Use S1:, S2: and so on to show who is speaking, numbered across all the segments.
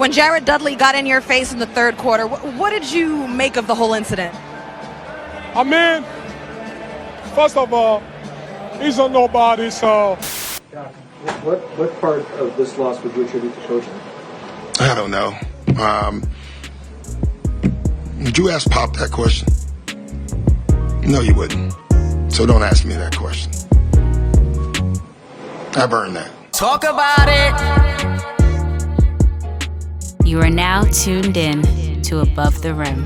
S1: when Jared Dudley got in your face in the third quarter, what did you make of the whole incident?
S2: I mean, first of all, he's a nobody, so...
S3: What part of this loss would you attribute to coaching?
S4: I don't know. Would you ask Pop that question? No, you wouldn't. So don't ask me that question. I've earned that.
S5: Talk about it.
S6: You are now tuned in to Above the Rim.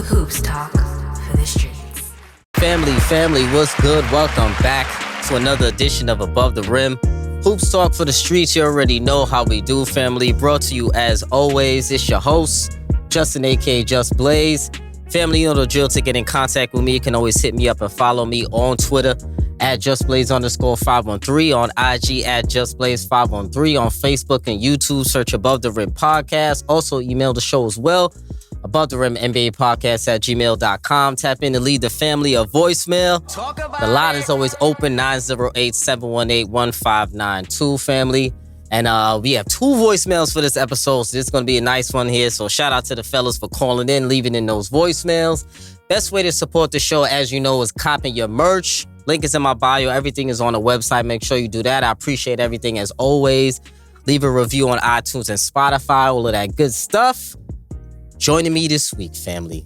S7: Hoops talk for the streets.
S5: Family, what's good? Welcome back to another edition of Above the Rim. Hoops talk for the streets. You already know how we do, family. Brought to you as always. It's your host, Justin, aka JusBlaze. Family, you know the drill. To get in contact with me, you can always hit me up and follow me on Twitter at JusBlaze_513, on IG at JusBlaze513, on Facebook and YouTube, search Above the Rim Podcast. Also, email the show as well, Above the Rim NBA Podcast at gmail.com. Tap in and leave the family a voicemail. The line is always open, 908-718-1592, family. And we have 2 voicemails for this episode, so this is going to be a nice one here. So shout out to the fellas for calling in, leaving in those voicemails. Best way to support the show, as you know, is copping your merch. Link is in my bio. Everything is on the website. Make sure you do that. I appreciate everything as always. Leave a review on iTunes and Spotify, all of that good stuff. Joining me this week, family,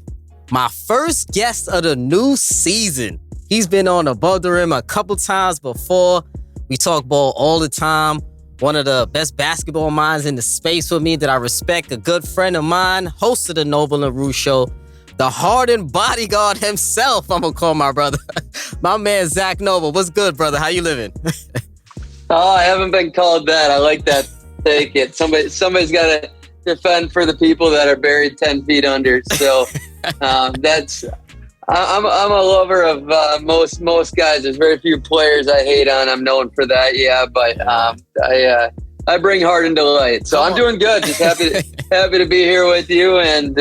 S5: my first guest of the new season. He's been on Above the Rim a couple times before. We talk ball all the time. One of the best basketball minds in the space with me that I respect, a good friend of mine, host of the Noble and Roosh show, the Harden bodyguard himself, I'm going to call my brother, my man Zak Noble. What's good, brother? How you living?
S8: Oh, I haven't been called that. I like that. Take it. Somebody's got to defend for the people that are buried 10 feet under. So that's... I'm a lover of most guys. There's very few players I hate on. I'm known for that, yeah. But I bring Harden to light, so I'm doing good. Just happy to be here with you, and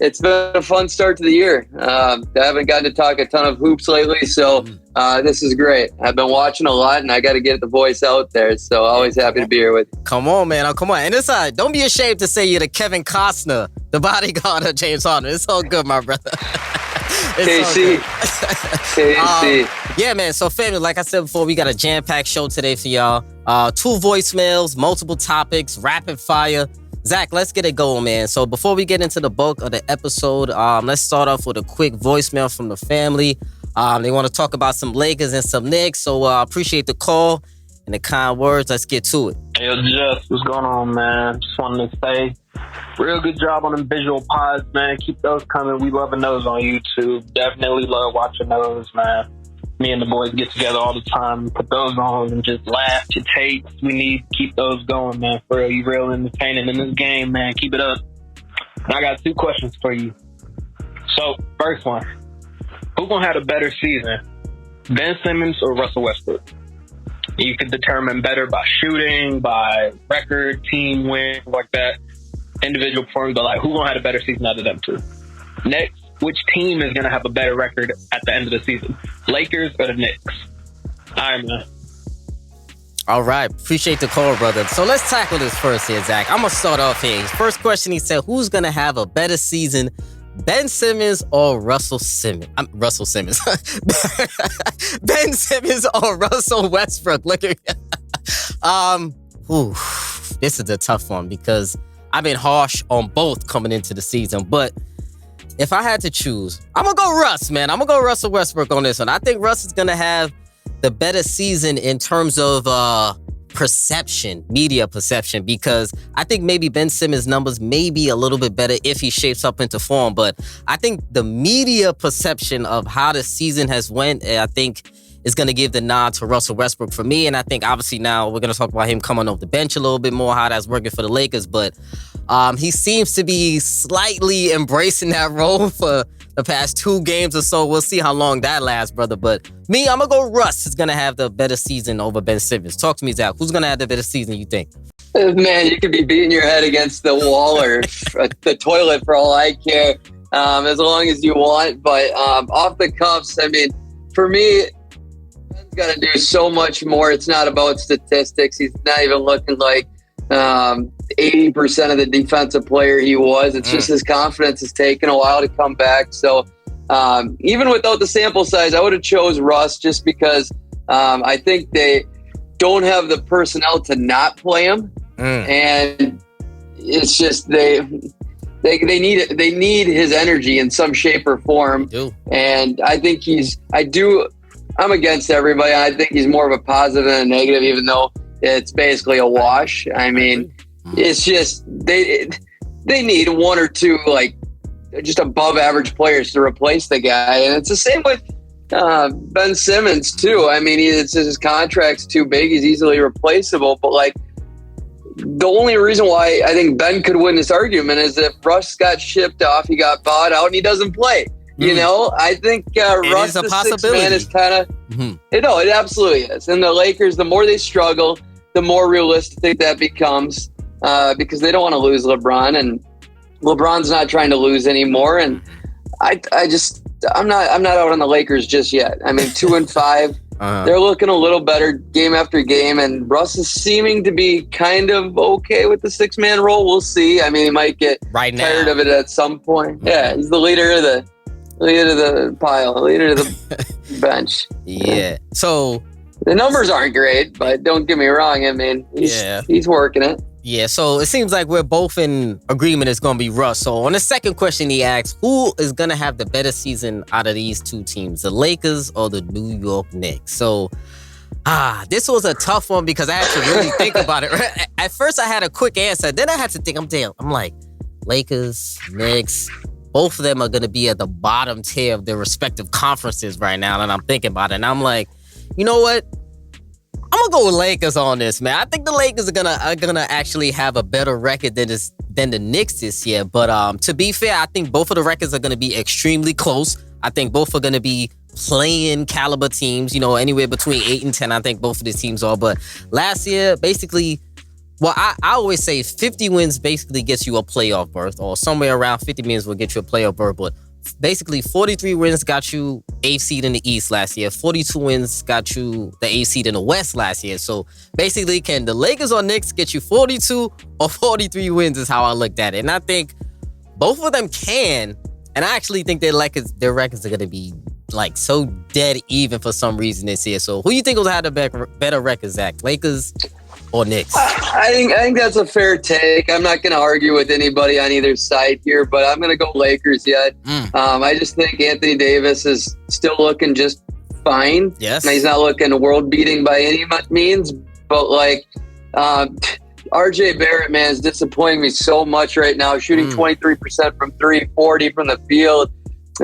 S8: it's been a fun start to the year. I haven't gotten to talk a ton of hoops lately, so this is great. I've been watching a lot, and I got to get the voice out there. So always happy to be here with you.
S5: Come on, man. Oh, come on. And it's don't be ashamed to say you're the Kevin Costner, the bodyguard of James Harden. It's all good, my brother.
S8: KC.
S5: Yeah, man. So, family, like I said before, we got a jam-packed show today for y'all. 2 voicemails, multiple topics, rapid fire. Zach, let's get it going, man. So, before we get into the bulk of the episode, let's start off with a quick voicemail from the family. They want to talk about some Lakers and some Knicks. So, appreciate the call and the kind words. Let's get to it.
S9: Hey, Just, what's going on, man? Just wanted to say, real good job on the visual pods, man. Keep those coming. We loving those on YouTube. Definitely love watching those, man. Me and the boys get together all the time, put those on and just laugh to tapes. We need to keep those going, man. For real, you real entertaining in this game, man. Keep it up. And I got 2 questions for you. So, first one. Who gonna have a better season? Ben Simmons or Russell Westbrook? You can determine better by shooting, by record, team win, like that. Individual performance, but like who gonna have a better season out of them 2? Next, which team is gonna have a better record at the end of the season? Lakers or the Knicks? All right, man.
S5: All right. Appreciate the call, brother. So let's tackle this first here, Zach. I'm gonna start off here. His first question, he said, who's gonna have a better season, Ben Simmons or Russell Simmons? Russell Simmons. Ben Simmons or Russell Westbrook? Look at this is a tough one because I've been harsh on both coming into the season, but if I had to choose, I'm going to go Russ, man. I'm going to go Russell Westbrook on this one. I think Russ is going to have the better season in terms of perception, media perception, because I think maybe Ben Simmons' numbers may be a little bit better if he shapes up into form, but I think the media perception of how the season has went, I think is going to give the nod to Russell Westbrook for me. And I think obviously now we're going to talk about him coming off the bench a little bit more, how that's working for the Lakers. But he seems to be slightly embracing that role for the past 2 games or so. We'll see how long that lasts, brother. But me, I'm going to go Russ is going to have the better season over Ben Simmons. Talk to me, Zach. Who's going to have the better season, you think?
S8: Man, you could be beating your head against the wall or the toilet for all I care, as long as you want. But off the cuffs, I mean, for me, Ben's got to do so much more. It's not about statistics. He's not even looking like 80% of the defensive player he was. It's just his confidence has taken a while to come back. So even without the sample size, I would have chose Russ just because I think they don't have the personnel to not play him. And it's just they need his energy in some shape or form. And I think I'm against everybody. I think he's more of a positive than a negative, even though it's basically a wash. I mean, it's just they need one or two like just above average players to replace the guy, and it's the same with Ben Simmons too. I mean, his contract's too big; he's easily replaceable. But like, the only reason why I think Ben could win this argument is if Russ got shipped off, he got bought out, and he doesn't play. You know, I think Russ, the sixth man, is kind of it absolutely is. And the Lakers, the more they struggle, the more realistic that becomes because they don't want to lose LeBron, and LeBron's not trying to lose anymore. And I'm not out on the Lakers just yet. I mean, 2-5, they're looking a little better game after game, and Russ is seeming to be kind of okay with the 6-man role. We'll see. I mean, he might get tired of it at some point. Yeah, he's the leader of the pile, leader of the bench.
S5: Yeah. So
S8: the numbers aren't great, but don't get me wrong. I mean, he's working it.
S5: Yeah, so it seems like we're both in agreement it's going to be Russ. So on the second question he asked, who is going to have the better season out of these two teams, the Lakers or the New York Knicks? So, this was a tough one because I had to really think about it. At first, I had a quick answer. Then I had to think, I'm like, Lakers, Knicks, both of them are going to be at the bottom tier of their respective conferences right now. And I'm thinking about it. And I'm like, you know what? I'm gonna go with Lakers on this, man. I think the Lakers are gonna actually have a better record than the Knicks this year. But to be fair, I think both of the records are gonna be extremely close. I think both are gonna be playing caliber teams. You know, anywhere between 8 and 10. I think both of these teams are. But last year, basically, well, I always say 50 wins basically gets you a playoff berth, or somewhere around 50 wins will get you a playoff berth. But basically, 43 wins got you 8th seed in the East last year. 42 wins got you the 8th seed in the West last year. So basically, can the Lakers or Knicks get you 42 or 43 wins is how I looked at it. And I think both of them can. And I actually think their records are going to be like so dead even for some reason this year. So who do you think will have the better record, Zach? Lakers or Knicks?
S8: I think that's a fair take. I'm not going to argue with anybody on either side here, but I'm going to go Lakers yet. I just think Anthony Davis is still looking just fine.
S5: Yes.
S8: Now, he's not looking world-beating by any means, but like RJ Barrett, man, is disappointing me so much right now, shooting 23% from 3, 40 from the field.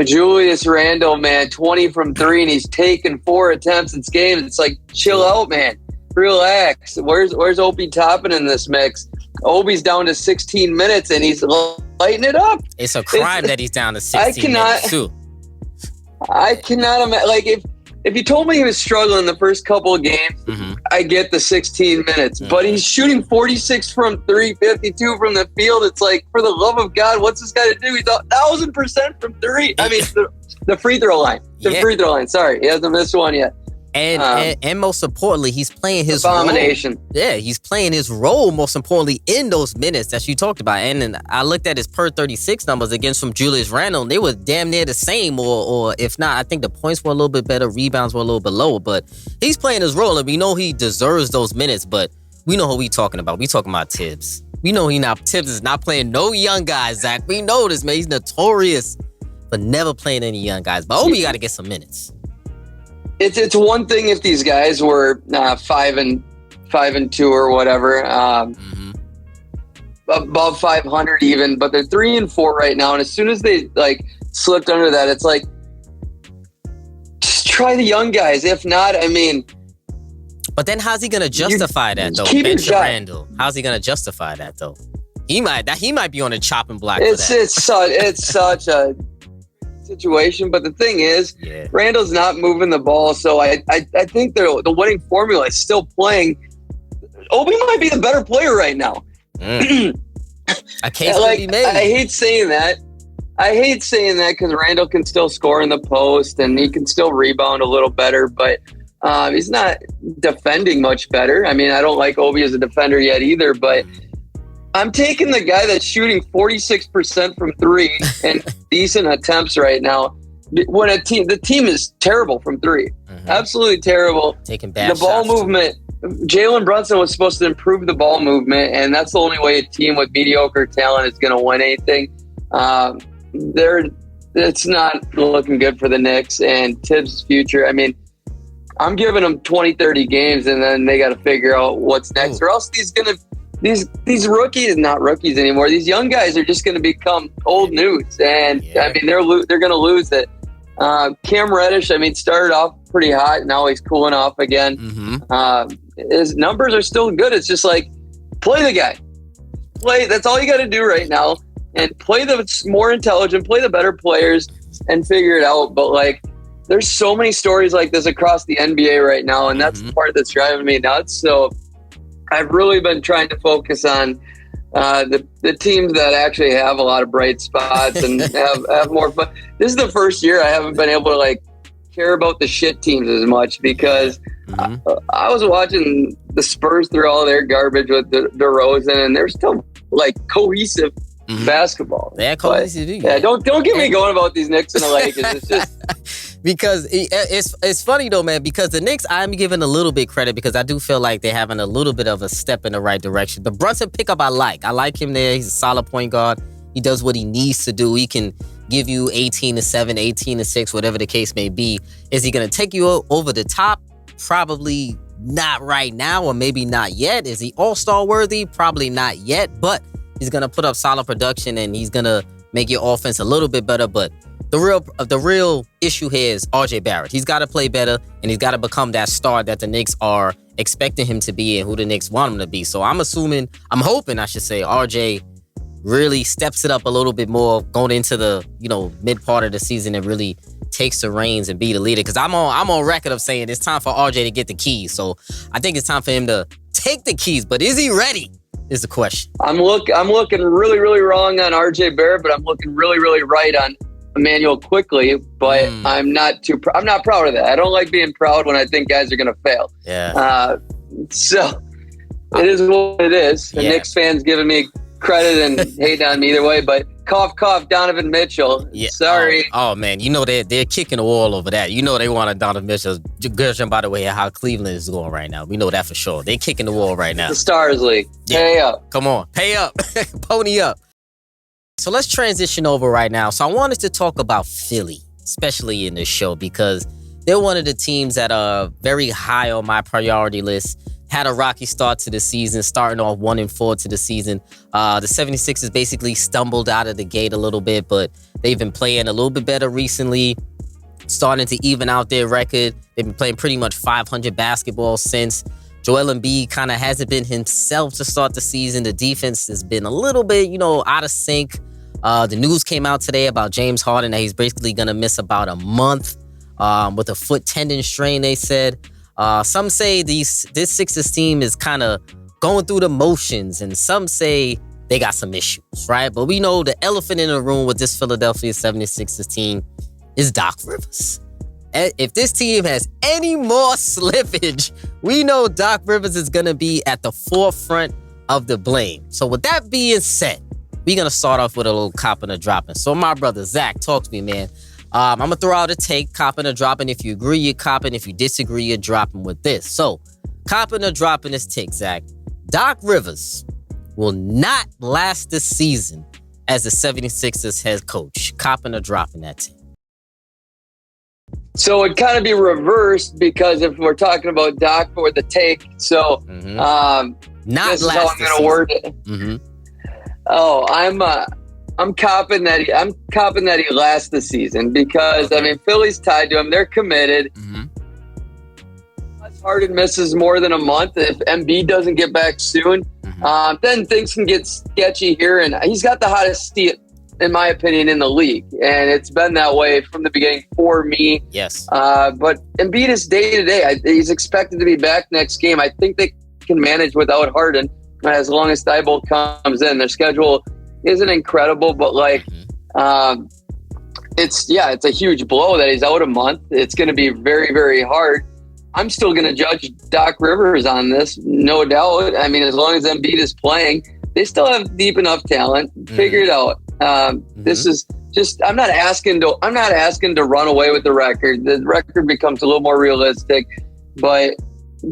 S8: Julius Randle, man, 20 from 3, and he's taken 4 attempts in games. It's like, chill out, man. Relax. Where's Obi Toppin in this mix? Obi's down to 16 minutes and he's lighting it up.
S5: It's a crime that he's down to 16 minutes too.
S8: I cannot imagine. Like if you told me he was struggling the first couple of games, I get the 16 minutes. But he's shooting 46 from 3, 52 from the field. It's like, for the love of God, what's this guy to do? He's 1,000% from 3. I mean, the free throw line. Free throw line. Sorry, he hasn't missed one yet.
S5: And most importantly, he's playing his
S8: abomination.
S5: Role. Yeah, he's playing his role, most importantly, in those minutes that you talked about. And I looked at his per 36 numbers against from Julius Randle, and they were damn near the same, or if not, I think the points were a little bit better, rebounds were a little bit lower, but he's playing his role, and we know he deserves those minutes, but we know who we talking about. We talking about Tibbs. We know Tibbs is not playing no young guys, Zach. We know this, man. He's notorious for never playing any young guys, but Obi got to get some minutes.
S8: It's one thing if these guys were 5 and 2 or whatever, above 500 even, but they're 3 and 4 right now. And as soon as they like slipped under that, it's like, just try the young guys. If not, I mean,
S5: but then how's he gonna justify that though? Bench Randle. How's he gonna justify that though? He might be on the chopping block.
S8: It's such a situation, but the thing is, Randall's not moving the ball, so I think the winning formula is still playing. Obi might be the better player right now.
S5: I can't be made.
S8: I hate saying that. Because Randall can still score in the post and he can still rebound a little better, but he's not defending much better. I mean, I don't like Obi as a defender yet either, but I'm taking the guy that's shooting 46% from three and decent attempts right now. When the team is terrible from three, absolutely terrible.
S5: Taking bad
S8: the ball
S5: shots
S8: movement. Jalen Brunson was supposed to improve the ball movement, and that's the only way a team with mediocre talent is going to win anything. It's not looking good for the Knicks and Tibbs' future. I mean, I'm giving them 20, 30 games, and then they got to figure out what's next, or else these rookies, not rookies anymore, these young guys are just going to become old news, and I mean they're going to lose it. Cam Reddish, I mean, started off pretty hot. Now he's cooling off again. His numbers are still good. It's just like, play the guy. That's all you got to do right now. And play the more intelligent, play the better players and figure it out. But, like, there's so many stories like this across the NBA right now, and that's the part that's driving me nuts. So I've really been trying to focus on the teams that actually have a lot of bright spots and have more fun. This is the first year I haven't been able to like care about the shit teams as much because I was watching the Spurs through all their garbage with DeRozan, and they're still like cohesive basketball.
S5: They're cohesive.
S8: Don't get me going about these Knicks and the Lakers. It's just
S5: because it's funny though, man, because the Knicks, I'm giving a little bit credit because I do feel like they're having a little bit of a step in the right direction. The Brunson pickup I like him there. He's a solid point guard. He does what he needs to do. He can give you 18-7, 18-6, whatever the case may be. Is he going to take you over the top? Probably not right now, or maybe not yet. Is he all-star worthy? Probably not yet, but he's going to put up solid production and he's going to make your offense a little bit better. But the real issue here is RJ Barrett. He's got to play better and he's got to become that star that the Knicks are expecting him to be and who the Knicks want him to be. So I'm hoping, RJ really steps it up a little bit more going into the, mid part of the season and really takes the reins and be the leader. Because I'm on record of saying it's time for RJ to get the keys. So I think it's time for him to take the keys. But is he ready? Is the question. I'm looking really, really wrong on RJ Barrett, but I'm looking really, really right on Emmanuel Quickly. But I'm not proud of that. I don't like being proud when I think guys are going to fail. Yeah.
S8: So it is what it is. The Knicks fans giving me credit and hate on me either way, but cough, Donovan Mitchell.
S5: Yeah.
S8: Sorry.
S5: Oh man, they're kicking the wall over that. They wanted Donovan Mitchell. Judging by the way how Cleveland is going right now, we know that for sure. They're kicking the wall right now.
S8: The Stars League.
S5: Yeah.
S8: Pay up.
S5: Come on, pay up, pony up. So let's transition over right now. So I wanted to talk about Philly, especially in this show, because they're one of the teams that are very high on my priority list. Had a rocky start to the season, starting off 1-4 to the season. The 76ers basically stumbled out of the gate a little bit, but they've been playing a little bit better recently, starting to even out their record. They've been playing pretty much 500 basketball since. Joel Embiid kind of hasn't been himself to start the season. The defense has been a little bit, out of sync. The news came out today about James Harden that he's basically going to miss about a month with a foot tendon strain, they said. Some say this Sixers team is kind of going through the motions, and some say they got some issues, right? But we know the elephant in the room with this Philadelphia 76ers team is Doc Rivers. If this team has any more slippage, we know Doc Rivers is going to be at the forefront of the blame. So with that being said, we're going to start off with a little copping or dropping. So my brother, Zach, talk to me, man. I'm going to throw out a take, copping or dropping. If you agree, you're copping. If you disagree, you're dropping with this. So, copping or dropping this take, Zach. Doc Rivers will not last this season as the 76ers head coach. Copping or dropping that take.
S8: So it'd kind of be reversed because if we're talking about Doc for the take, so
S5: not
S8: this
S5: last
S8: is how I'm going to word it. Oh, I'm copping that he lasts the season because I mean Philly's tied to him. They're committed. Unless Harden misses more than a month, if Embiid doesn't get back soon, then things can get sketchy here. And he's got the hottest seat, in my opinion, in the league, and it's been that way from the beginning for me.
S5: Yes.
S8: But Embiid is day to day. He's expected to be back next game. I think they can manage without Harden as long as Thibault comes in. Their schedule isn't incredible, but it's a huge blow that he's out a month. It's going to be very, very hard. I'm still going to judge Doc Rivers on this, no doubt. I mean, as long as Embiid is playing, They still have deep enough talent. Figure it out. This is just. I'm not asking to run away with the record. The record becomes a little more realistic, but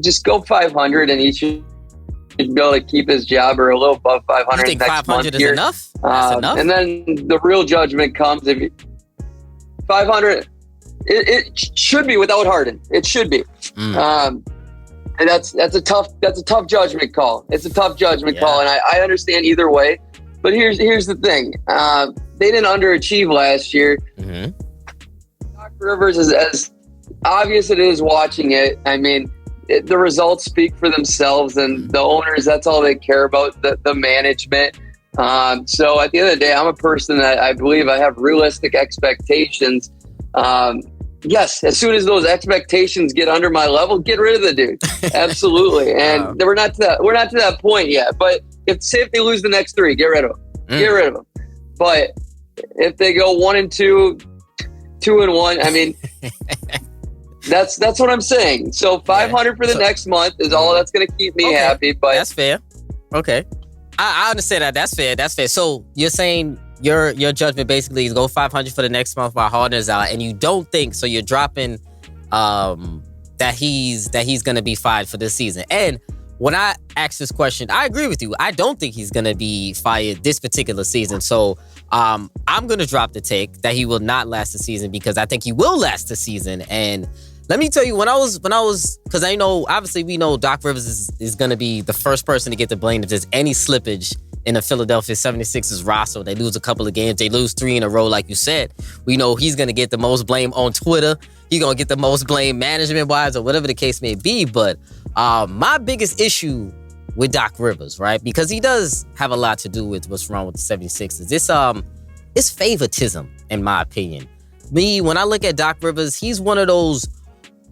S8: just go 500 and each should be able to keep his job or a little above 500.
S5: You think
S8: next
S5: 500
S8: month
S5: is
S8: here.
S5: enough? That's enough.
S8: And then the real judgment comes if 500. It should be without Harden. It should be. And that's a tough judgment call. It's a tough judgment call, and I understand either way. But here's the thing: they didn't underachieve last year. Doc Rivers is as obvious it is watching it. I mean, the results speak for themselves, and the owners. That's all they care about. The management. So at the end of the day, I'm a person that I believe I have realistic expectations. Yes, as soon as those expectations get under my level, get rid of the dude. Absolutely. And we're not to that point yet. But if they lose the next 3, get rid of them. Get rid of them. But if they go 1-2, 2-1, I mean, that's what I'm saying. So 500 for the next month is all that's going to keep me happy. But
S5: that's fair. Okay, I understand that. That's fair. That's fair. So you're saying your judgment basically is go 500 for the next month while Harden is out, and you don't think so. You're dropping that he's going to be fired for this season. And when I ask this question, I agree with you. I don't think he's going to be fired this particular season. So I'm going to drop the take that he will not last the season because I think he will last the season. And let me tell you, when I was, because I know, obviously we know Doc Rivers is going to be the first person to get the blame if there's any slippage in the Philadelphia 76ers roster. They lose a couple of games. They lose 3 in a row, like you said. We know he's going to get the most blame on Twitter. He's going to get the most blame management-wise or whatever the case may be. But my biggest issue with Doc Rivers, right, because he does have a lot to do with what's wrong with the 76ers. It's favoritism, in my opinion. When I look at Doc Rivers, he's one of those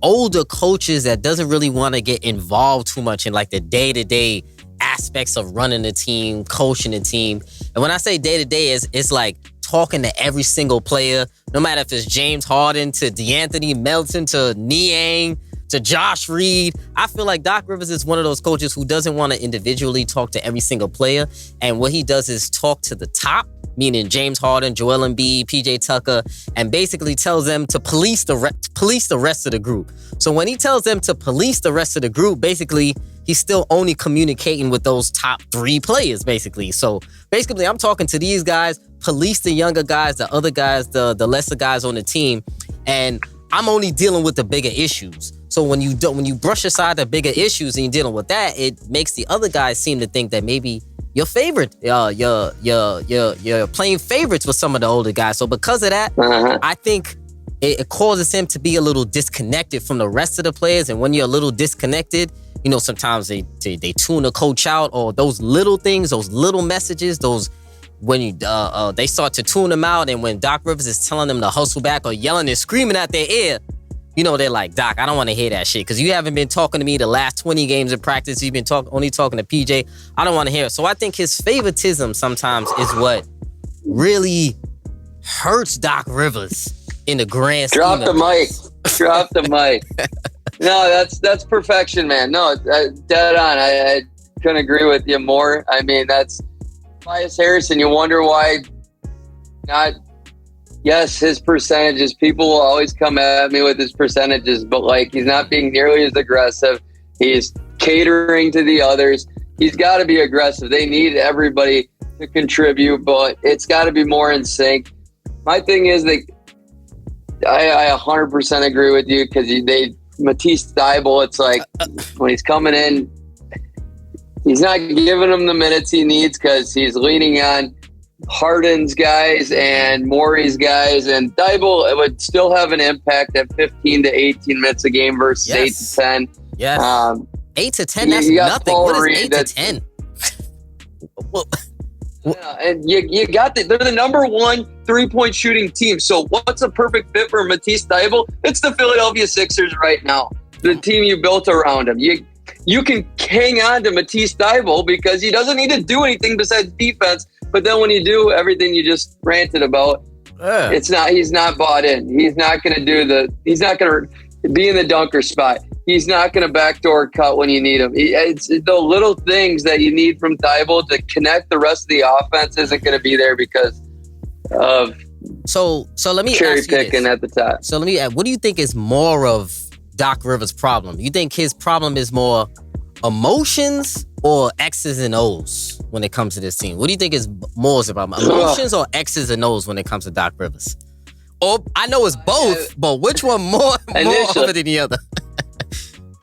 S5: older coaches that doesn't really want to get involved too much in like the day-to-day aspects of running the team, coaching the team. And when I say day-to-day, it's like talking to every single player, no matter if it's James Harden to DeAnthony Melton to Niang to Josh Reed. I feel like Doc Rivers is one of those coaches who doesn't want to individually talk to every single player. And what he does is talk to the top, meaning James Harden, Joel Embiid, PJ Tucker, and basically tells them to police the rest of the group. So when he tells them to police the rest of the group, basically, he's still only communicating with those top 3 players, basically. So basically, I'm talking to these guys, police the younger guys, the other guys, the lesser guys on the team, and I'm only dealing with the bigger issues. So when you brush aside the bigger issues and you're dealing with that, it makes the other guys seem to think that maybe you're playing favorites with some of the older guys. So because of that, I think it causes him to be a little disconnected from the rest of the players. And when you're a little disconnected, you know, sometimes they tune a coach out, or those little things, those little messages, when they start to tune them out. And when Doc Rivers is telling them to hustle back or yelling and screaming at their ear, you know, they're like, Doc, I don't want to hear that shit because you haven't been talking to me the last 20 games of practice. You've been only talking to PJ. I don't want to hear it. So I think his favoritism sometimes is what really hurts Doc Rivers in the grand scheme.
S8: Drop the mic. No, that's perfection, man. No, dead on. I couldn't agree with you more. I mean, that's Tobias Harris, and you wonder why not. Yes, his percentages. People will always come at me with his percentages, but like he's not being nearly as aggressive. He's catering to the others. He's got to be aggressive. They need everybody to contribute, but it's got to be more in sync. My thing is that I 100% agree with you because Matisse Thybulle, it's like when he's coming in, he's not giving him the minutes he needs because he's leaning on Harden's guys and Morey's guys, and Thybulle would still have an impact at 15 to 18 minutes a game versus 8 to 10.
S5: Yes. 8 to 10, that's nothing. What is 8 to 10?
S8: Yeah, and you got they're the number 1 3-point shooting team. So what's a perfect fit for Matisse Thybulle? It's the Philadelphia Sixers right now. The team you built around him. You can hang on to Matisse Thybulle because he doesn't need to do anything besides defense. But then when you do everything you just ranted about, he's not bought in. He's not going to be in the dunker spot. he's not going to backdoor cut when you need him. It's the little things that you need from Thibault to connect the rest of the offense isn't going to be there because of
S5: so let me
S8: cherry
S5: ask you
S8: picking
S5: this.
S8: at the top.
S5: So let me ask, what do you think is more of Doc Rivers' problem? You think his problem is more emotions or X's and O's when it comes to this team? What do you think is more is about emotions or X's and O's when it comes to Doc Rivers? Or I know it's both, but which one more over than the other?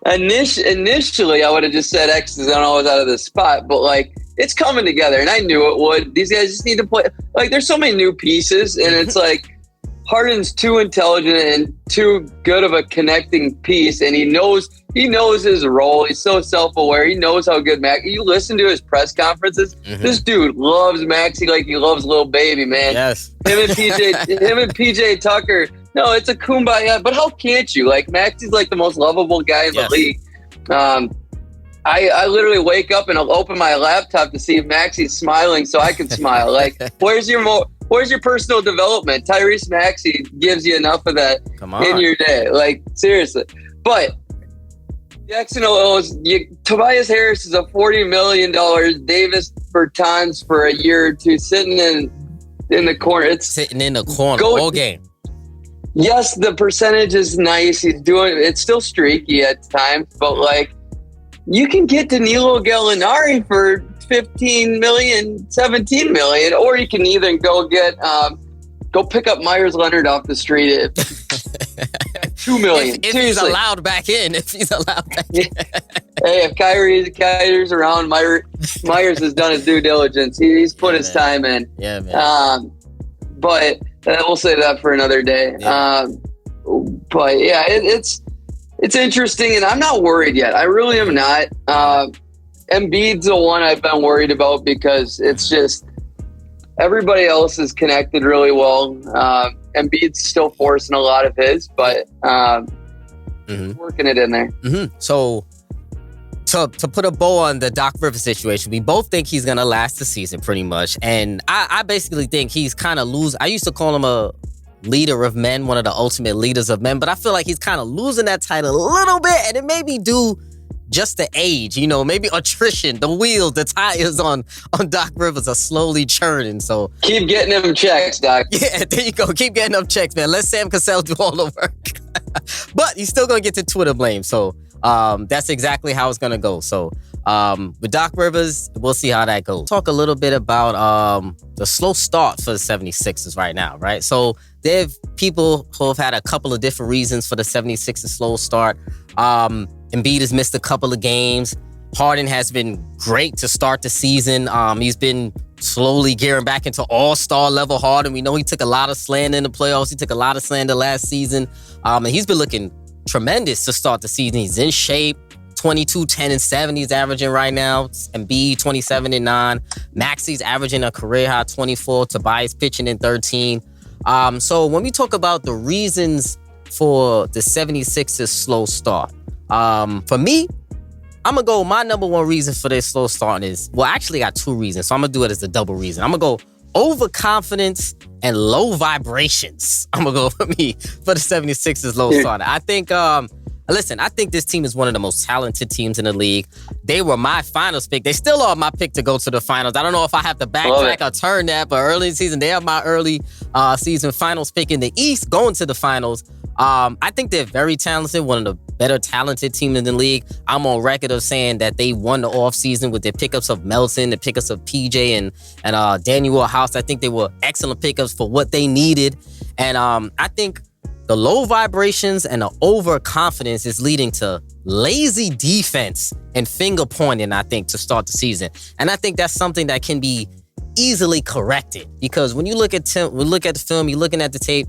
S8: Initially, I would have just said X's and O's out of the spot, but like it's coming together, and I knew it would. These guys just need to play. Like there's so many new pieces, and it's like Harden's too intelligent and too good of a connecting piece, and he knows his role. He's so self-aware. He knows how good Max. You listen to his press conferences. This dude loves Maxey like he loves little baby, man.
S5: Yes.
S8: Him and PJ Tucker. No, it's a kumbaya. But how can't you? Like Maxey's like the most lovable guy in the league. I literally wake up and I'll open my laptop to see if Maxey's smiling so I can smile. Like, where's your personal development? Tyrese Maxey gives you enough of that in your day. Like, seriously. But Jackson O's, Tobias Harris is a $40 million Davis Bertans for a year or two sitting in the corner. It's
S5: sitting in the corner all game.
S8: Yes, the percentage is nice. He's doing it's still streaky at times, but like you can get Danilo Gallinari for $15 million, $17 million, or you can either go pick up Myers Leonard off the street at $2 million.
S5: If he's allowed back in.
S8: Hey, if Kyrie's around, Myers has done his due diligence. He's put his time in.
S5: Yeah, man.
S8: But we'll say that for another day.
S5: Yeah.
S8: But yeah, it's interesting, and I'm not worried yet. I really am not. Embiid's the one I've been worried about because it's just everybody else is connected really well. Embiid's still forcing a lot of his, but working it in there.
S5: So to put a bow on the Doc Rivers situation, we both think he's going to last the season pretty much. And I basically think he's kind of losing. I used to call him a leader of men, one of the ultimate leaders of men, but I feel like he's kind of losing that title a little bit, and it may be due just to age, maybe attrition, the wheels, the tires on Doc Rivers are slowly churning. So
S8: keep getting them checks, Doc.
S5: Yeah, there you go. Keep getting them checks, man. Let Sam Cassell do all the work. But he's still going to get to Twitter blame. So that's exactly how it's going to go. So with Doc Rivers, we'll see how that goes. Talk a little bit about the slow start for the 76ers right now, right? So there have people who have had a couple of different reasons for the 76ers slow start. Embiid has missed a couple of games. Harden has been great to start the season. He's been slowly gearing back into all-star level Harden. We know he took a lot of slander in the playoffs. He took a lot of slander last season. And he's been looking tremendous to start the season. He's in shape. 22, 10, and 7 he's averaging right now. Embiid, 27 and 9. Maxey's averaging a career high 24. Tobias pitching in 13. So when we talk about the reasons for the 76ers slow start, for me, I'm going to go, my number one reason for this slow start is, well, I actually got two reasons, so I'm going to do it as a double reason. I'm going to go overconfidence and low vibrations. I'm going to go for me for the 76ers low start. I think, listen, I think this team is one of the most talented teams in the league. They were my finals pick. They still are my pick to go to the finals. I don't know if I have to backtrack or turn that, but early in the season, they are my early season finals pick in the East, going to the finals. I think they're very talented, one of the better talented teams in the league. I'm on record of saying that they won the offseason with their pickups of Melton, the pickups of PJ and Daniel House. I think they were excellent pickups for what they needed. And I think the low vibrations and the overconfidence is leading to lazy defense and finger pointing, I think, to start the season. And I think that's something that can be easily corrected, because when you look at the film, you're looking at the tape,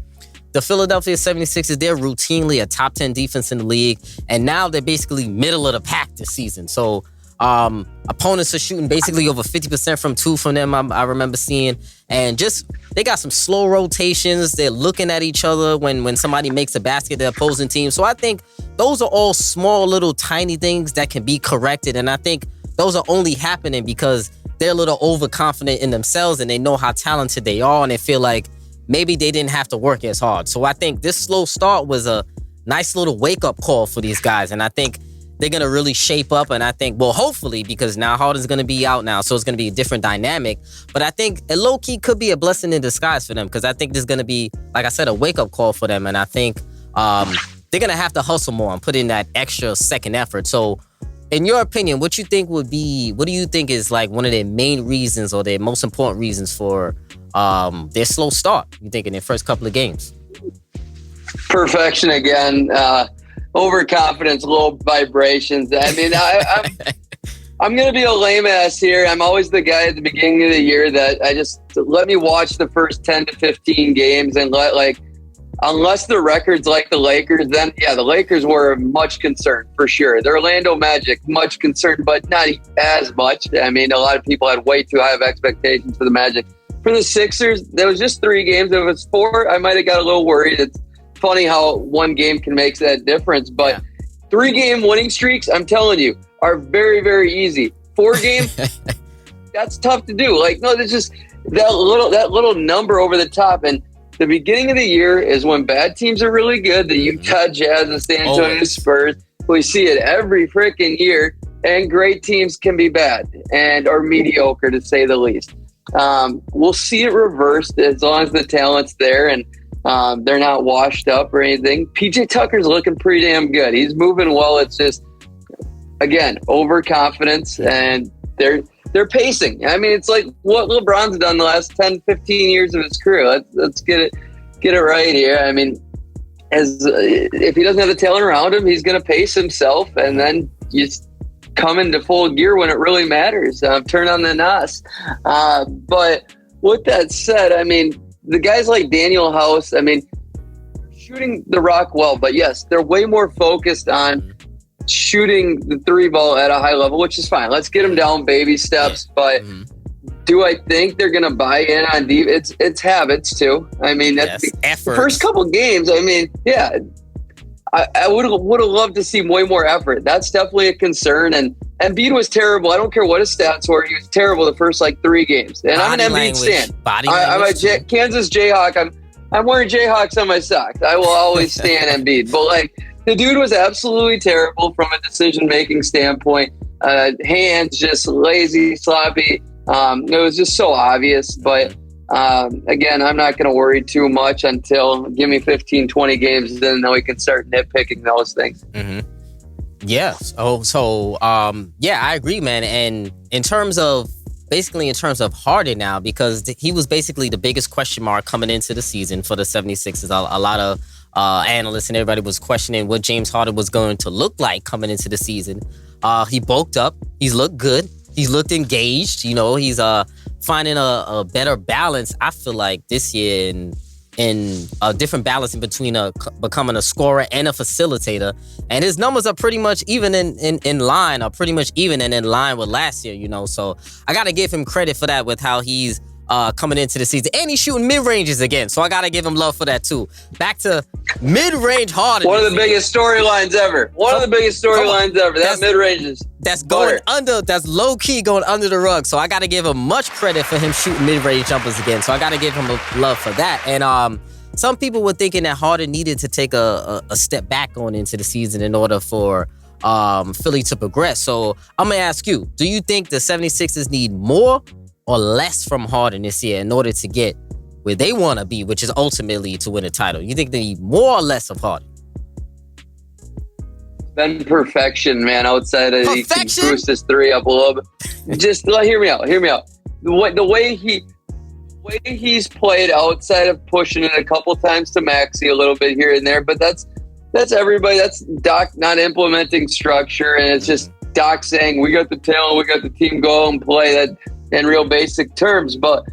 S5: the Philadelphia 76ers, they're routinely a top 10 defense in the league, and now they're basically middle of the pack this season. So opponents are shooting basically over 50% from two from them, I remember seeing. And just, they got some slow rotations. They're looking at each other when somebody makes a basket, the opposing team. So I think those are all small, little, tiny things that can be corrected. And I think those are only happening because they're a little overconfident in themselves and they know how talented they are, and they feel like maybe they didn't have to work as hard. So I think this slow start was a nice little wake-up call for these guys. And I think they're going to really shape up. And I think, well, hopefully, because now Harden's going to be out now, so it's going to be a different dynamic. But I think it low-key could be a blessing in disguise for them, because I think there's going to be, like I said, a wake-up call for them. And I think they're going to have to hustle more and put in that extra second effort. So in your opinion, what do you think is like one of their main reasons or their most important reasons for their slow start, you think, in their first couple of games?
S8: Perfection again. Overconfidence, low vibrations. I mean, I'm going to be a lame ass here. I'm always the guy at the beginning of the year that let me watch the first 10 to 15 games and unless the record's like the Lakers, then yeah, the Lakers were much concerned for sure. The Orlando Magic, much concerned, but not as much. I mean, a lot of people had way too high of expectations for the Magic. For the Sixers, there was just 3 games. If it was 4, I might have got a little worried. It's funny how one game can make that difference, but 3-game winning streaks, I'm telling you, are very, very easy. 4-game, that's tough to do. Like, no, there's just that little number over the top. And the beginning of the year is when bad teams are really good. The Utah Jazz, the San Antonio Spurs. We see it every freaking year. And great teams can be bad or mediocre, to say the least. We'll see it reversed as long as the talent's there and they're not washed up or anything. PJ Tucker's looking pretty damn good. He's moving well. It's just, again, overconfidence, and they're pacing. I mean, it's like what LeBron's done the last 10, 15 years of his career. Let's get it right here. I mean, if he doesn't have the talent around him, he's going to pace himself, and then you come into full gear when it really matters. Turn on the NOS. But with that said, I mean, the guys like Daniel House, I mean, shooting the rock well, but yes, they're way more focused on shooting the 3 ball at a high level, which is fine. Let's get them down baby steps. But do I think they're going to buy in on deep? It's habits too. I mean, that's the first couple games. I mean, yeah, I would have loved to see way more effort. That's definitely a concern. And Embiid was terrible. I don't care what his stats were. He was terrible the first 3 games. And I'm an Embiid stan. I'm a Kansas Jayhawk. I'm wearing Jayhawks on my socks. I will always stand Embiid. But the dude was absolutely terrible from a decision-making standpoint. Hands just lazy, sloppy. It was just so obvious. But again, I'm not going to worry too much until give me 15, 20 games, then we can start nitpicking those things.
S5: Yeah. Yeah, I agree, man. And in terms of Harden now, because he was basically the biggest question mark coming into the season for the 76ers. A lot of analysts and everybody was questioning what James Harden was going to look like coming into the season. He bulked up. He's looked good. He's looked engaged. You know, he's finding a better balance, I feel like, this year in a different balance in between becoming a scorer and a facilitator. And his numbers are pretty much even in line with last year, you know. So I got to give him credit for that with how he's coming into the season. And he's shooting mid-ranges again. So I got to give him love for that too. Back to mid-range Harden.
S8: One of the biggest storylines ever. That mid-ranges.
S5: That's going under. That's low-key going under the rug. So I got to give him much credit for him shooting mid-range jumpers again. So I got to give him love for that. And some people were thinking that Harden needed to take a step back going into the season in order for Philly to progress. So I'm going to ask you, do you think the 76ers need more or less from Harden this year in order to get where they want to be, which is ultimately to win a title? You think they need more or less of Harden?
S8: Been perfection, man. Outside of he can boost his 3 up a little bit. Just hear me out. The way he's played outside of pushing it a couple times to Maxey a little bit here and there, but that's everybody. That's Doc not implementing structure, and it's just Doc saying we got the talent, we got the team, go and play that in real basic terms. But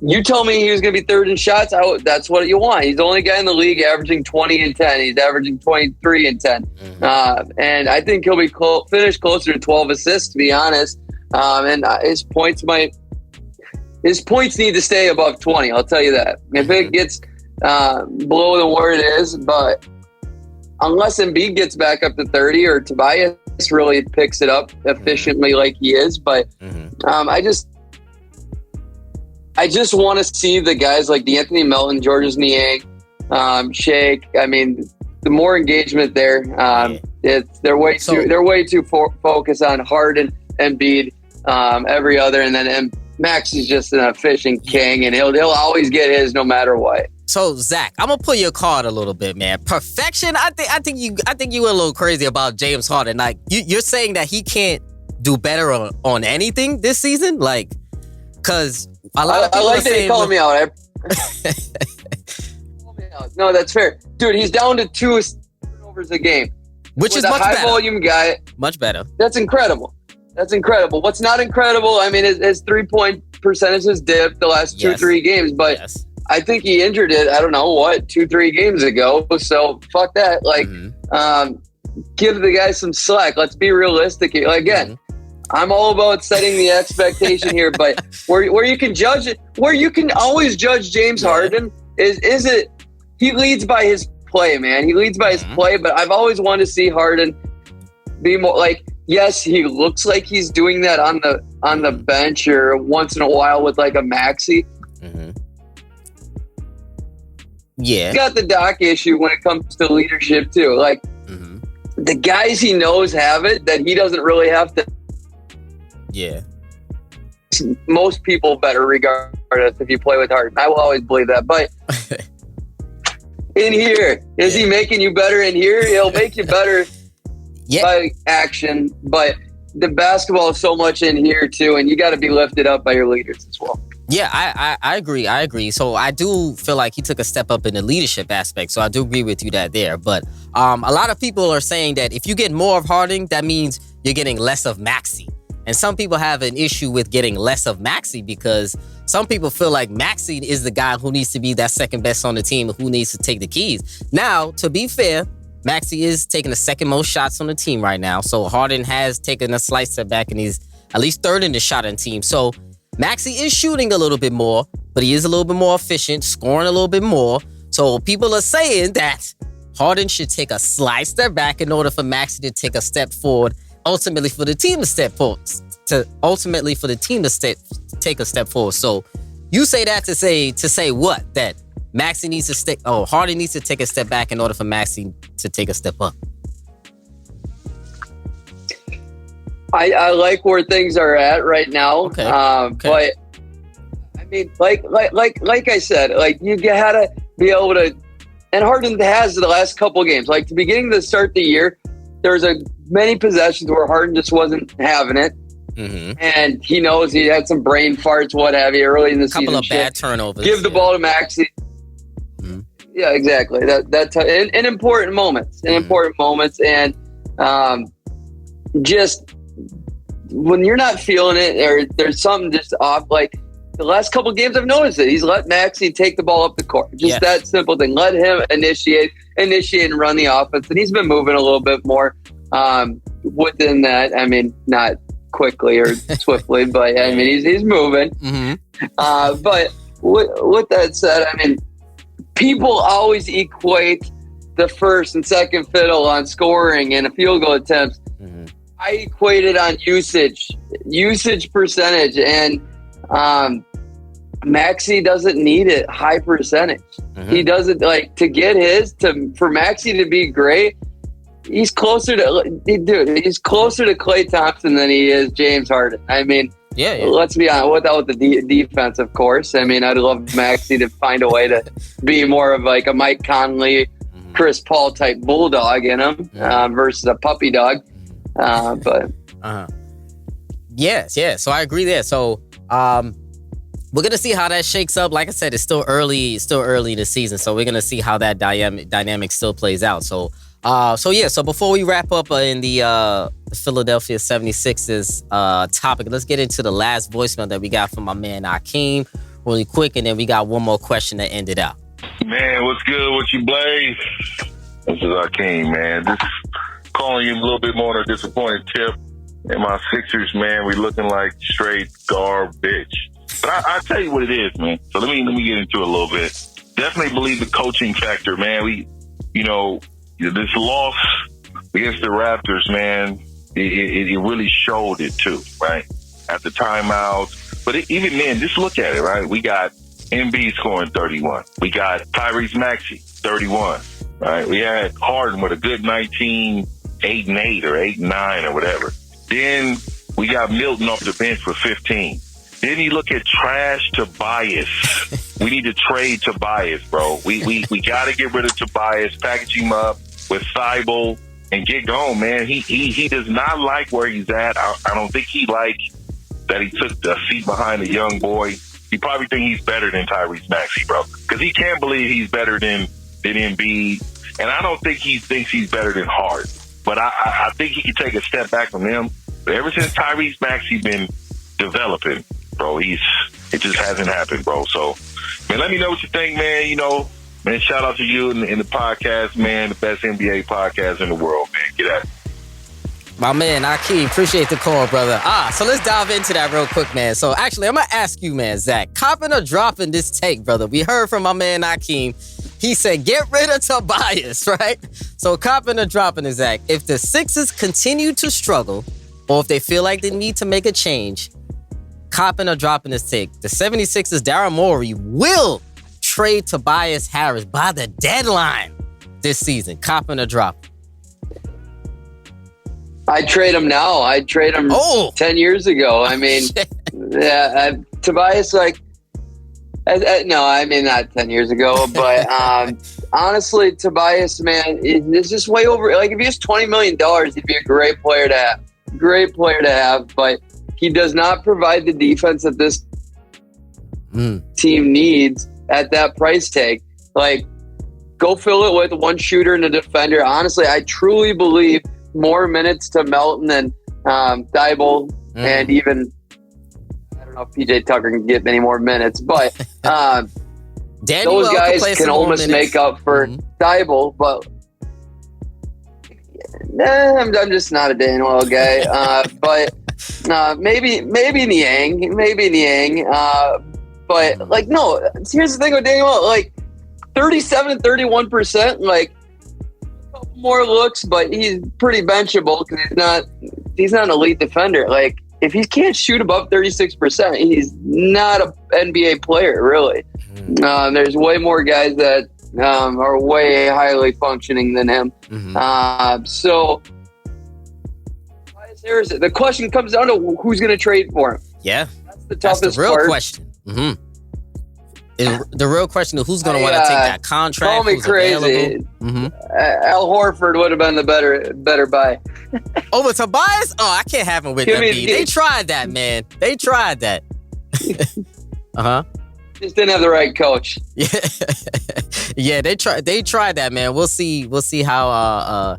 S8: you told me he was going to be third in shots. That's what you want. He's the only guy in the league averaging 20 and 10. He's averaging 23 and 10. And I think he'll be finish closer to 12 assists, to be honest. And his points need to stay above 20. I'll tell you that. If it gets below the where it is, but unless Embiid gets back up to 30 or Tobias really picks it up efficiently like he is, but I just want to see the guys like D'Anthony Melton, Georges Niang, Shake. I mean, the more engagement there. They're way too focused on Harden, Embiid, every other, and then Max is just an efficient king, and he'll always get his no matter what.
S5: So Zach, I'm gonna pull your card a little bit, man. Perfection. I think you were a little crazy about James Harden. Like you're saying that he can't do better on anything this season, like because a lot of people
S8: I like that you calling me out. No, that's fair, dude. He's down to 2 turnovers a game,
S5: which is
S8: a
S5: much
S8: high
S5: better.
S8: volume guy.
S5: Much better.
S8: That's incredible. What's not incredible? I mean, his 3-point percentage has dipped the last 2-3 games, but I think he injured it. I don't know 2-3 games ago. So fuck that. Like, give the guy some slack. Let's be realistic. Again, I'm all about setting the expectation here, but where you can judge it, where you can always judge James Harden is it. He leads by his play, man. He leads by his play, but I've always wanted to see Harden be more like. Yes, he looks like he's doing that on the bench or once in a while with like a maxi.
S5: Yeah,
S8: he's got the Doc issue when it comes to leadership too. Like the guys he knows have it that he doesn't really have to.
S5: Yeah,
S8: most people better regardless if you play with Harden. I will always believe that, but in here, is he making you better in here? He'll make you better. By action, but the basketball is so much in here too, and you got to be lifted up by your leaders as well.
S5: Yeah, I agree. So I do feel like he took a step up in the leadership aspect. So I do agree with you there. But a lot of people are saying that if you get more of Harden, that means you're getting less of Maxey. And some people have an issue with getting less of Maxey because some people feel like Maxey is the guy who needs to be that second best on the team and who needs to take the keys. Now, to be fair, Maxey is taking the second most shots on the team right now. So Harden has taken a slight step back and he's at least third in the shot on team. So Maxey is shooting a little bit more, but he is a little bit more efficient, scoring a little bit more. So people are saying that Harden should take a slight step back in order for Maxey to take a step forward, ultimately for the team to step forward, take a step forward. So you say that to say what? That Maxey needs to Harden needs to take a step back in order for Maxey to take a step up.
S8: I like where things are at right now.
S5: Okay.
S8: But I mean, like I said, like you gotta be able to, and Harden has the last couple of games. Like the beginning to start the year, there was many possessions where Harden just wasn't having it. And he knows he had some brain farts, what have you, early in the season.
S5: A couple of bad turnovers.
S8: Give the ball to Maxey. Yeah, exactly. That's in important moments. And just when you're not feeling it, or there's something just off. Like the last couple of games, I've noticed it. He's let Maxey take the ball up the court. Just that simple thing. Let him initiate and run the offense. And he's been moving a little bit more within that. I mean, not quickly or swiftly, but I mean, he's moving. But with that said, I mean, people always equate the first and second fiddle on scoring and field goal attempts. I equate it on usage percentage, and Maxey doesn't need it high percentage. He doesn't like to get for Maxey to be great. He's closer to Klay Thompson than he is James Harden. I mean, let's be honest, without the defense, of course. I mean, I'd love Maxey to find a way to be more of like a Mike Conley, Chris Paul type bulldog in him versus a puppy dog.
S5: Yes. So I agree there. So we're gonna see how that shakes up. Like I said, it's still early in the season, so we're gonna see how that dynamic still plays out. So before we wrap up in the Philadelphia 76ers topic, let's get into the last voicemail that we got from my man Akeem really quick, and then we got one more question to end it out.
S10: Man, what's good with you, Blaze? This is Akeem, man. Just calling you a little bit more on a disappointed tip. And my Sixers, man, we looking like straight garbage. But I tell you what it is, man. So let me get into it a little bit. Definitely believe the coaching factor, man. This loss against the Raptors, man, it really showed it too, right? At the timeouts. But even then, just look at it, right? We got Embiid scoring 31. We got Tyrese Maxey, 31. right? We had Harden with a good 19, 8-8 or 8-9 or whatever. Then we got Milton off the bench for 15. Then you look at trash Tobias. We need to trade Tobias, bro. We got to get rid of Tobias, package him up with Thibault, and get going, man. He does not like where he's at. I don't think he likes that he took a seat behind a young boy. He probably think he's better than Tyrese Maxey, bro, because he can't believe he's better than Embiid, and I don't think he thinks he's better than Harden. But I think he can take a step back from him. But ever since Tyrese Maxey been developing, bro, it just hasn't happened, bro. So, man, let me know what you think, man. You know, man, shout out to you in the podcast, man, the best NBA podcast in the world, man. Get at it.
S5: My man, Akeem, appreciate the call, brother. So let's dive into that real quick, man. So actually, I'm going to ask you, man, Zach, copping or dropping this take, brother? We heard from my man, Akeem. He said, get rid of Tobias, right? So copping or dropping it, Zach. If the Sixers continue to struggle, or if they feel like they need to make a change, copping or dropping this take. The 76ers, Daryl Morey, will trade Tobias Harris by the deadline this season. Copping or dropping?
S8: I'd trade him now. I'd trade him 10 years ago. I mean, yeah, Tobias, like, no, I mean, not 10 years ago, but honestly, Tobias, man, is just way over. Like, if he has $20 million, he'd be a great player to have. Great player to have, but he does not provide the defense that this team needs at that price tag. Like, go fill it with one shooter and a defender. Honestly, I truly believe more minutes to Melton and Thibault, and even, I don't know if PJ Tucker can get many more minutes, but those guys can almost make up for Thibault, but I'm just not a Daniel guy. But maybe Niang. But like, no. Here's the thing with Daniel, like 37 and 31%. Like a couple more looks, but he's pretty benchable because he's not an elite defender. Like if he can't shoot above 36%, he's not an NBA player, really. There's way more guys that are way highly functioning than him. So the question comes down to who's going to trade for him.
S5: Yeah,
S8: that's the toughest
S5: That's the real
S8: part.
S5: question. The real question is who's going to want to take that contract.
S8: Call me
S5: who's
S8: crazy. Al Horford would have been the better buy.
S5: Over Tobias? Oh, I can't have him with Embiid. They tried that, man. They tried that.
S8: Just didn't have the right coach.
S5: Yeah, they tried that, man. We'll see how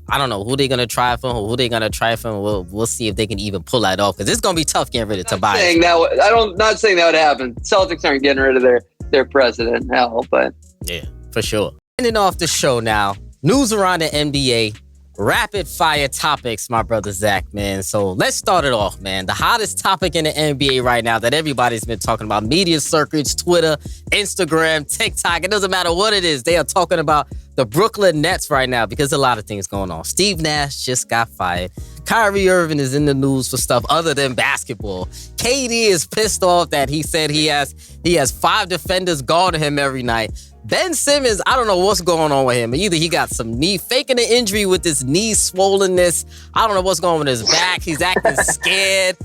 S5: I don't know who they're gonna try for, who they're gonna try for. We'll see if they can even pull that off, because it's gonna be tough getting rid of Tobias.
S8: Not saying that would happen. Celtics aren't getting rid of their president, hell, but
S5: yeah, for sure. Ending off the show now. News around the NBA. Rapid fire topics, my brother Zach, man. So let's start it off, man. The hottest topic in the NBA right now that everybody's been talking about, media circuits, Twitter, Instagram, TikTok, it doesn't matter what it is. They are talking about the Brooklyn Nets right now because a lot of things going on. Steve Nash just got fired. Kyrie Irving is in the news for stuff other than basketball. KD is pissed off that he said he has 5 defenders guarding him every night. Ben Simmons, I don't know what's going on with him. Either he got some faking an injury with this knee swollenness. I don't know what's going on with his back. He's acting scared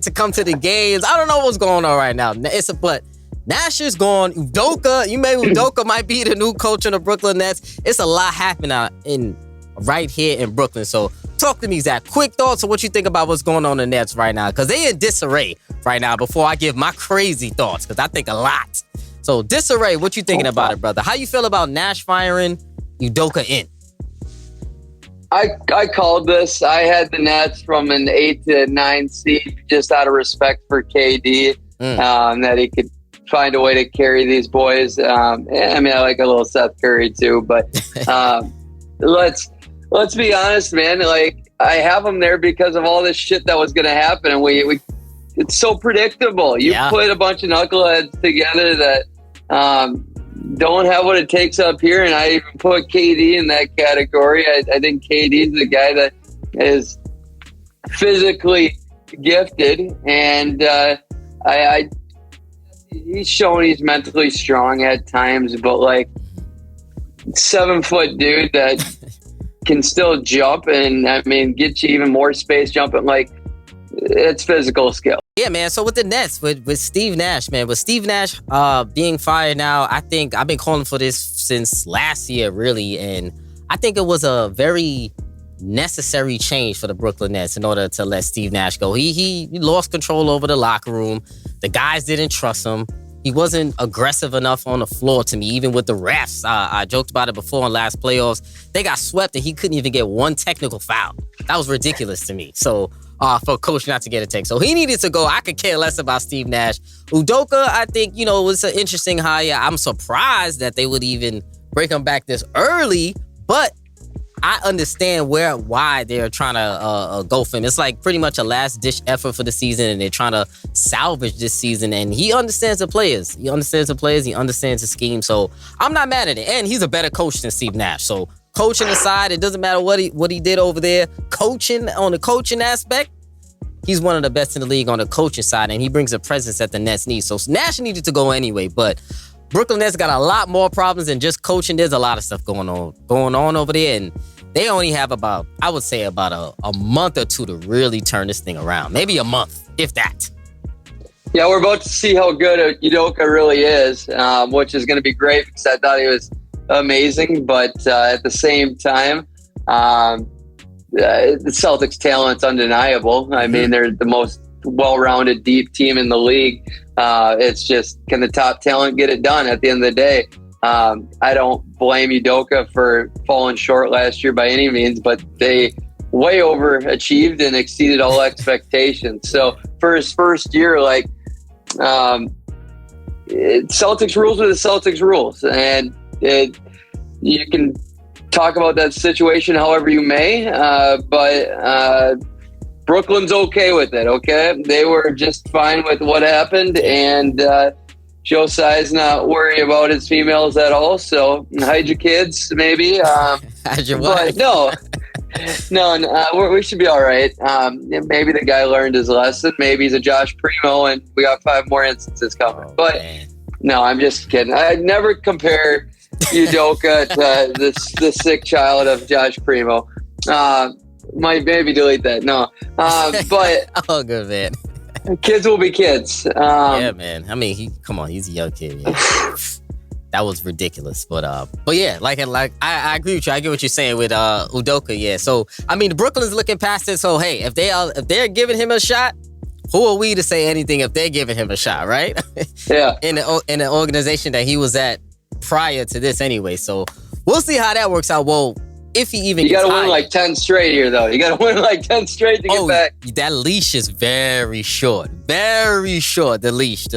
S5: to come to the games. I don't know what's going on right now. But Nash is gone. Udoka might be the new coach in the Brooklyn Nets. It's a lot happening right here in Brooklyn. So talk to me, Zach. Quick thoughts on what you think about what's going on in the Nets right now, because they in disarray right now before I give my crazy thoughts, because I think a lot. So disarray, what you thinking about it, brother? How you feel about Nash firing, Udoka in?
S8: I called this. I had the Nets from an 8 to 9 seed just out of respect for KD, that he could find a way to carry these boys. I mean, I like a little Seth Curry too, but let's be honest, man. Like, I have him there because of all this shit that was going to happen, and we it's so predictable. You put a bunch of knuckleheads together that don't have what it takes up here, and I even put KD in that category. I think KD is the guy that is physically gifted, and he's shown he's mentally strong at times, but like 7-foot dude that can still jump and, I mean, get you even more space jumping. Like, it's physical skill.
S5: Yeah, man. So with the Nets, with Steve Nash, man, with Steve Nash being fired now, I think I've been calling for this since last year, really. And I think it was a very necessary change for the Brooklyn Nets in order to let Steve Nash go. He lost control over the locker room. The guys didn't trust him. He wasn't aggressive enough on the floor to me, even with the refs. I joked about it before in last playoffs. They got swept and he couldn't even get one technical foul. That was ridiculous to me. So for coach not to get a take. So he needed to go. I could care less about Steve Nash. Udoka, I think, was an interesting hire. I'm surprised that they would even break him back this early, but I understand why they're trying to go for him. It's like pretty much a last-ditch effort for the season, and they're trying to salvage this season. And he understands the players. He understands the scheme. So I'm not mad at it. And he's a better coach than Steve Nash. So coaching aside, it doesn't matter what he did over there. Coaching, on the coaching aspect, he's one of the best in the league on the coaching side, and he brings a presence that the Nets need. So Nash needed to go anyway, but Brooklyn Nets got a lot more problems than just coaching. There's a lot of stuff going on over there, and they only have about a month or two to really turn this thing around. Maybe a month, if that.
S8: Yeah, we're about to see how good Udoka really is, which is going to be great because I thought he was amazing. But at the same time, the Celtics' talent's undeniable. I mean, they're the most well-rounded, deep team in the league. It's just, can the top talent get it done at the end of the day? I don't blame Udoka for falling short last year by any means, but they way overachieved and exceeded all expectations. So for his first year, Celtics rules are the Celtics rules, and you can talk about that situation however you may, but Brooklyn's okay with it, okay? They were just fine with what happened, and Joe Tsai's not worried about his females at all, so hide your kids, maybe.
S5: Hide your wife.
S8: No, we should be all right. Maybe the guy learned his lesson. Maybe he's a Josh Primo, and we got 5 more instances coming. No, I'm just kidding. I'd never compare Udoka to this sick child of Josh Primo. Might maybe delete that. No, but
S5: oh, good man.
S8: Kids will be kids.
S5: Yeah, man. I mean, he's a young kid. Yeah. That was ridiculous, but yeah, I agree with you. I get what you're saying with Udoka. Yeah, so I mean, the Brooklyn's looking past it. So hey, if they're giving him a shot, who are we to say anything if they're giving him a shot, right?
S8: Yeah.
S5: in the organization that he was at prior to this, anyway. So we'll see how that works out. Well, if he even
S8: you got to win like 10 straight here, though. You got to win like 10 straight to get back.
S5: That leash is very short. Very short. The leash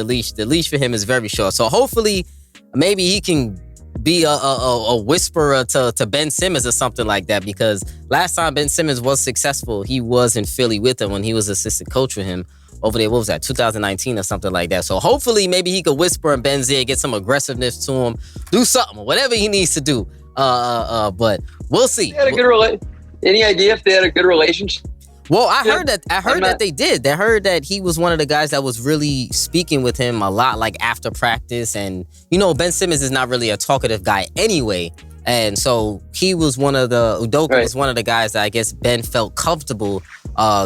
S5: for him is very short. So hopefully, maybe he can be a whisperer to Ben Simmons or something like that. Because last time Ben Simmons was successful, he was in Philly with him when he was assistant coach with him over there. What was that? 2019 or something like that. So hopefully, maybe he could whisper in Ben's ear, get some aggressiveness to him, do something, whatever he needs to do. But we'll see.
S8: Any idea if they had a good relationship?
S5: Well, I heard that they did. I heard that he was one of the guys that was really speaking with him a lot, like after practice. And Ben Simmons is not really a talkative guy anyway. And so he was Udoka was one of the guys that I guess Ben felt comfortable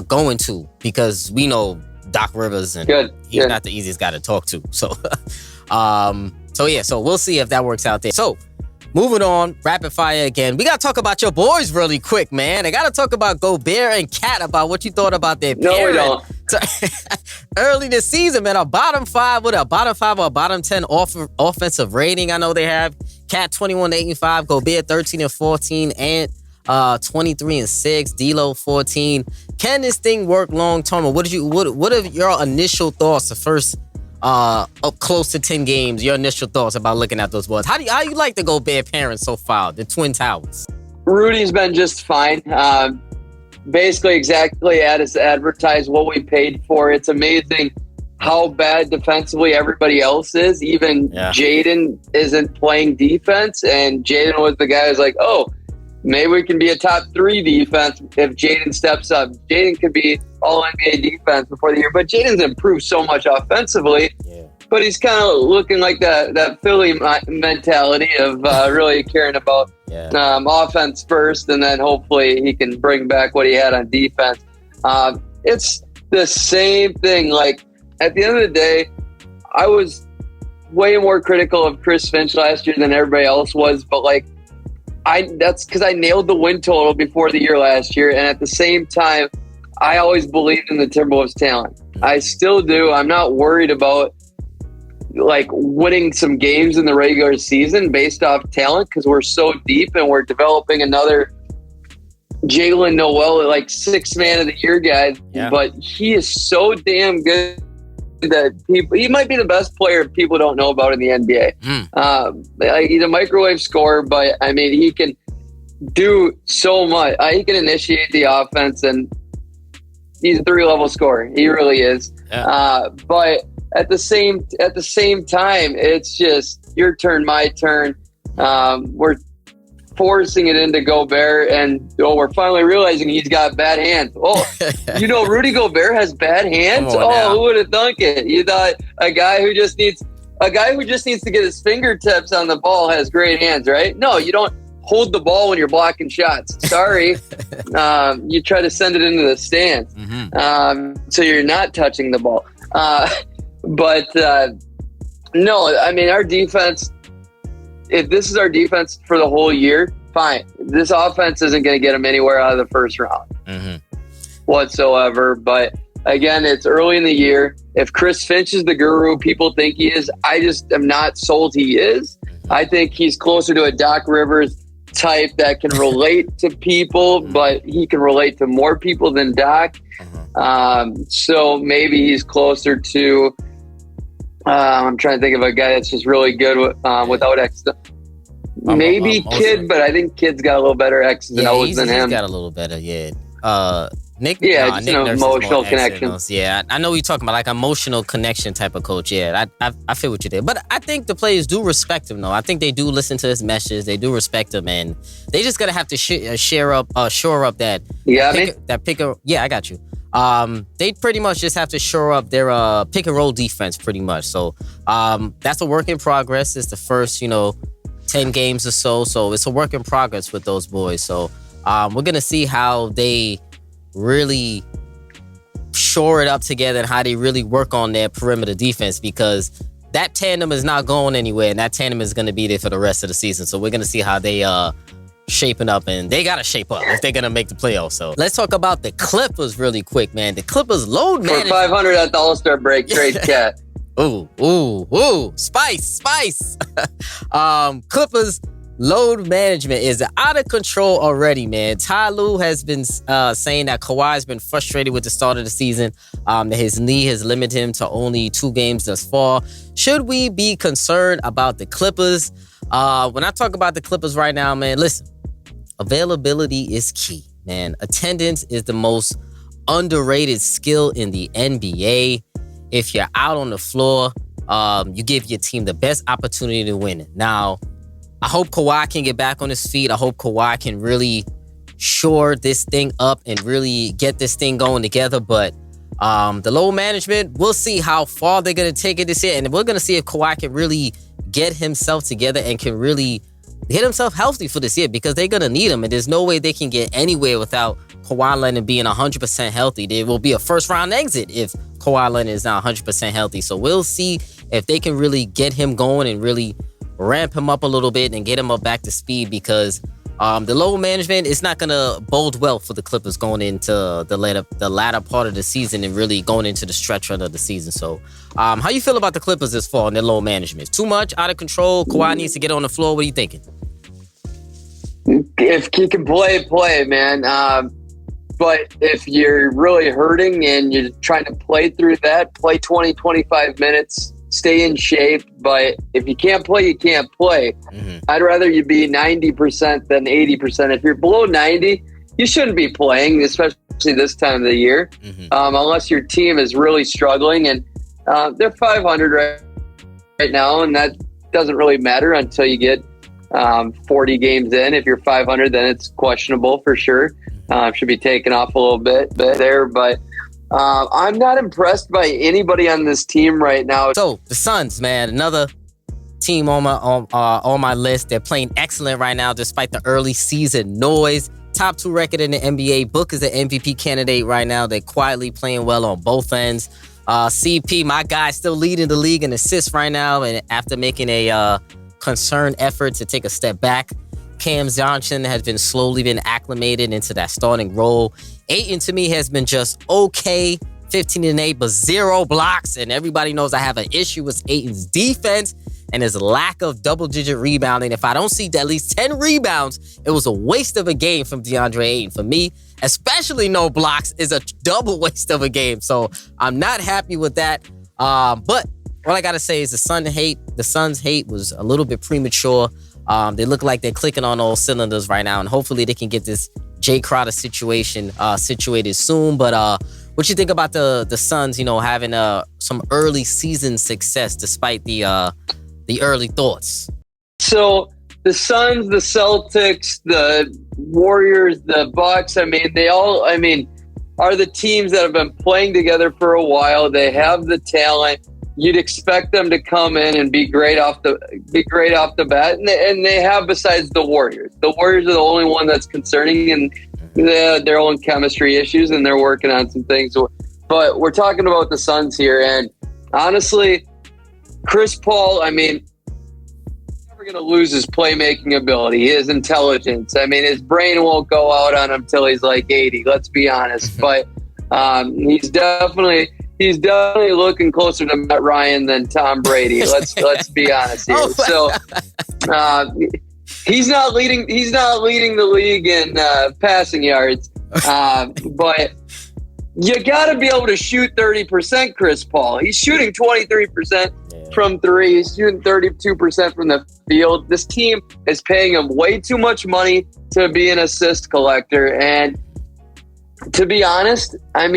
S5: going to, because we know Doc Rivers and he's not the easiest guy to talk to. So, so we'll see if that works out there. So, moving on, rapid fire again. We got to talk about your boys really quick, man. I got to talk about Gobert and Cat, about what you thought about their pairing.
S8: No, we don't.
S5: Early this season, man, a bottom 5 or a bottom 10 offensive rating. I know they have Cat 21-85, Gobert 13-14, and 23-6, D'Lo 14. Can this thing work long term? Or what are your initial thoughts? The first up close to 10 games, your initial thoughts about looking at those boys. How you like the Gobert parents so far, the Twin Towers?
S8: Rudy's been just fine. Basically exactly as advertised, what we paid for. It's amazing how bad defensively everybody else is. Even Jaden isn't playing defense, and Jaden was the guy who's like, oh, maybe we can be a top 3 defense if Jaden steps up. Jaden could be all NBA defense before the year, but Jaden's improved so much offensively. but he's kind of looking like that Philly mentality of really caring about offense first, and then hopefully he can bring back what he had on defense. It's the same thing. Like, at the end of the day, I was way more critical of Chris Finch last year than everybody else was, but like, that's because I nailed the win total before the year last year, and at the same time, I always believed in the Timberwolves' talent. I still do. I'm not worried about like winning some games in the regular season based off talent, because we're so deep and we're developing another Jalen Noel, like 6th man of the year guy. Yeah. But he is so damn good that he might be the best player people don't know about in the NBA. He's a microwave scorer, but I mean, he can do so much. He can initiate the offense, and he's a 3-level scorer. He really is. Yeah. But at the same time, it's just your turn, my turn. We're forcing it into Gobert, and we're finally realizing he's got bad hands. Rudy Gobert has bad hands. Who would have thunk it? You thought a guy who just needs to get his fingertips on the ball has great hands, right? No, you don't hold the ball when you're blocking shots. Sorry. You try to send it into the stands. So you're not touching the ball. No, I mean, our defense, if this is our defense for the whole year, fine. This offense isn't going to get them anywhere out of the first round whatsoever. But again, it's early in the year. If Chris Finch is the guru people think he is, I just am not sold he is. I think he's closer to a Doc Rivers type that can relate to people, but he can relate to more people than Doc. So maybe he's closer to I'm trying to think of a guy that's just really good without X. Maybe Kid, but I think Kid's got a little better X's and O's than him.
S5: He's got a little better, Nick,
S8: just an emotional connection.
S5: Yeah, I know what you're talking about, like emotional connection type of coach. Yeah, I feel what you did. But I think the players do respect him, though. I think they do listen to his messages. They do respect him, and they just gotta have to shore up that. Yeah, I got you. They pretty much just have to shore up their pick and roll defense, pretty much. So that's a work in progress. It's the first 10 games or so it's a work in progress with those boys. So we're gonna see how they really shore it up together and how they really work on their perimeter defense, because that tandem is not going anywhere, and that tandem is going to be there for the rest of the season. So we're going to see how they shaping up, and they got to shape up if they're going to make the playoffs. So let's talk about the Clippers really quick, man. The Clippers load management.
S8: For 500 at the All-Star break, trade Cat.
S5: Ooh, spice. Clippers load management is out of control already, man. Ty Lue has been saying that Kawhi's been frustrated with the start of the season. That his knee has limited him to only 2 games thus far. Should we be concerned about the Clippers? When I talk about the Clippers right now, man, listen, availability is key, man. Attendance is the most underrated skill in the NBA. If you're out on the floor, you give your team the best opportunity to win it. Now, I hope Kawhi can get back on his feet. I hope Kawhi can really shore this thing up and really get this thing going together. But the load management, we'll see how far they're going to take it this year. And we're going to see if Kawhi can really get himself together and can really get himself healthy for this year, because they're going to need him. And there's no way they can get anywhere without Kawhi Leonard being 100% healthy. There will be a first-round exit if Kawhi Leonard is not 100% healthy. So we'll see if they can really get him going and really ramp him up a little bit and get him up back to speed, because the load management is not going to bode well for the Clippers going into the latter part of the season and really going into the stretch run of the season. So how you feel about the Clippers this fall and their load management? Too much, out of control? Kawhi needs to get on the floor? What are you thinking?
S8: If he can play, man. But if you're really hurting and you're trying to play through that, play 20, 25 minutes, stay in shape. But if you can't play, you can't play. I'd rather you be 90% than 80%. If you're below 90, you shouldn't be playing, especially this time of the year, unless your team is really struggling. And they're 500 right now, and that doesn't really matter until you get 40 games in. If you're 500, then it's questionable for sure. Should be taken off a little bit there. But I'm not impressed by anybody on this team right now.
S5: So the Suns, man, another team on my list. They're playing excellent right now despite the early season noise. Top 2 record in the NBA. Book is an MVP candidate right now. They're quietly playing well on both ends. CP, my guy, still leading the league in assists right now, and after making a concerned effort to take a step back, Cam Johnson has slowly been acclimated into that starting role. Ayton, to me, has been just okay. 15-8, but 0 blocks. And everybody knows I have an issue with Ayton's defense and his lack of double-digit rebounding. If I don't see at least 10 rebounds, it was a waste of a game from DeAndre Ayton. For me, especially no blocks is a double waste of a game. So I'm not happy with that. But all I got to say is the Suns' hate was a little bit premature. They look like they're clicking on all cylinders right now, and hopefully they can get this Jay Crowder situation situated soon. But what you think about the Suns, having some early season success despite the early thoughts?
S8: So the Suns, the Celtics, the Warriors, the Bucks, they all are the teams that have been playing together for a while. They have the talent. You'd expect them to come in and be great off the bat, and they have. Besides the Warriors, the Warriors are the only one that's concerning, and they have their own chemistry issues, and they're working on some things. But we're talking about the Suns here, and honestly, Chris Paul, he's never going to lose his playmaking ability, his intelligence. His brain won't go out on him till he's like 80. Let's be honest, but he's definitely looking closer to Matt Ryan than Tom Brady. Let's be honest here. So he's not leading the league in passing yards, but you got to be able to shoot 30%. Chris Paul, he's shooting 23% from three. He's shooting 32% from the field. This team is paying him way too much money to be an assist collector, and to be honest, I'm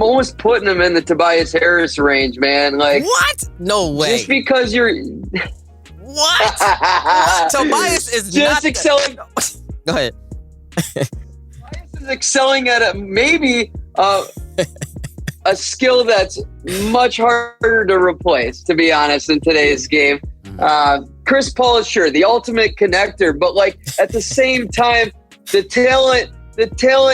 S8: almost putting him in the Tobias Harris range, man. Like,
S5: what? No way.
S8: Just because you're
S5: what? Tobias is
S8: just
S5: not
S8: excelling.
S5: Go ahead.
S8: Tobias is excelling at maybe a skill that's much harder to replace, to be honest, in today's game. Chris Paul is sure the ultimate connector, but like at the same time, the talent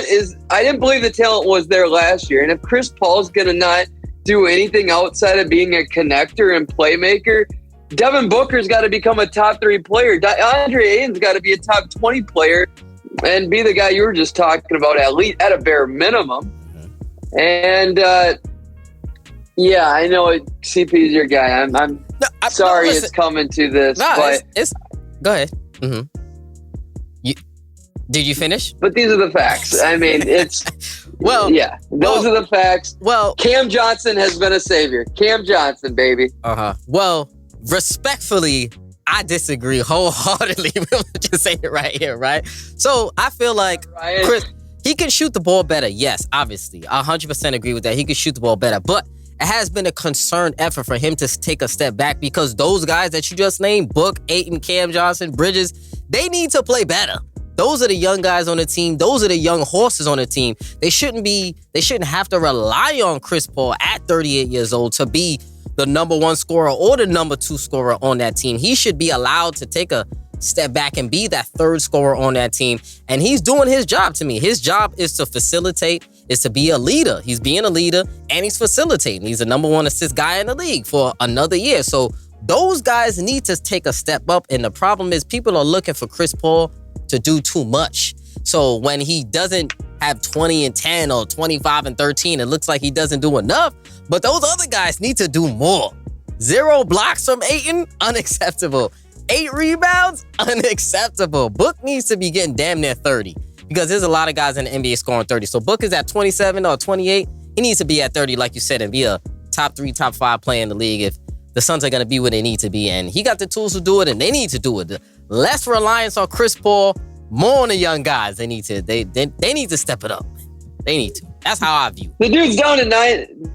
S8: is, I didn't believe the talent was there last year. And if Chris Paul's going to not do anything outside of being a connector and playmaker, Devin Booker's got to become a top 3 player. DeAndre Ayton's got to be a top 20 player and be the guy you were just talking about, at a bare minimum. And yeah, I know CP is your guy. I'm sorry it's coming to this, but
S5: it's go ahead. Mm-hmm. Did you finish?
S8: But these are the facts. It's those are the facts.
S5: Well,
S8: Cam Johnson has been a savior. Cam Johnson, baby.
S5: Well, respectfully, I disagree wholeheartedly. We'll just say it right here, right? So I feel like Chris, he can shoot the ball better. Yes, obviously, 100% agree with that. He can shoot the ball better, but it has been a concerned effort for him to take a step back because those guys that you just named, Book, Ayton, Cam Johnson, Bridges, they need to play better. Those are the young guys on the team. Those are the young horses on the team. They shouldn't have to rely on Chris Paul at 38 years old to be the number 1 scorer or the number 2 scorer on that team. He should be allowed to take a step back and be that 3rd scorer on that team. And he's doing his job to me. His job is to facilitate, is to be a leader. He's being a leader and he's facilitating. He's the number 1 assist guy in the league for another year. So those guys need to take a step up. And the problem is people are looking for Chris Paul to do too much. So when he doesn't have 20 and 10 or 25 and 13, it looks like he doesn't do enough. But those other guys need to do more. 0 blocks from Ayton, unacceptable. 8 rebounds, unacceptable. Book needs to be getting damn near 30 because there's a lot of guys in the NBA scoring 30. So Book is at 27 or 28. He needs to be at 30, like you said, and be a top 3, top 5 player in the league if the Suns are going to be where they need to be. And he got the tools to do it, and they need to do it. Less reliance on Chris Paul, more on the young guys. They need to step it up. They need to. That's how I view it.
S8: The dude's down to 9.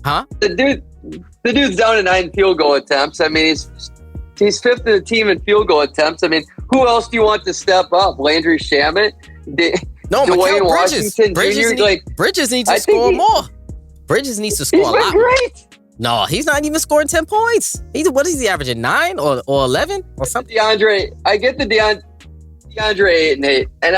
S5: Huh?
S8: The dude's down to 9 field goal attempts. He's 5th in the team in field goal attempts. Who else do you want to step up? Landry Shamet?
S5: No,
S8: Dwayne
S5: Mikal
S8: Washington
S5: Bridges needs
S8: I
S5: to
S8: think
S5: score more. Bridges needs to score
S8: He's
S5: a
S8: been
S5: lot more.
S8: great.
S5: No, he's not even scoring 10 points. What is he averaging? 9 or 11 or something?
S8: I get the DeAndre 8 and 8. And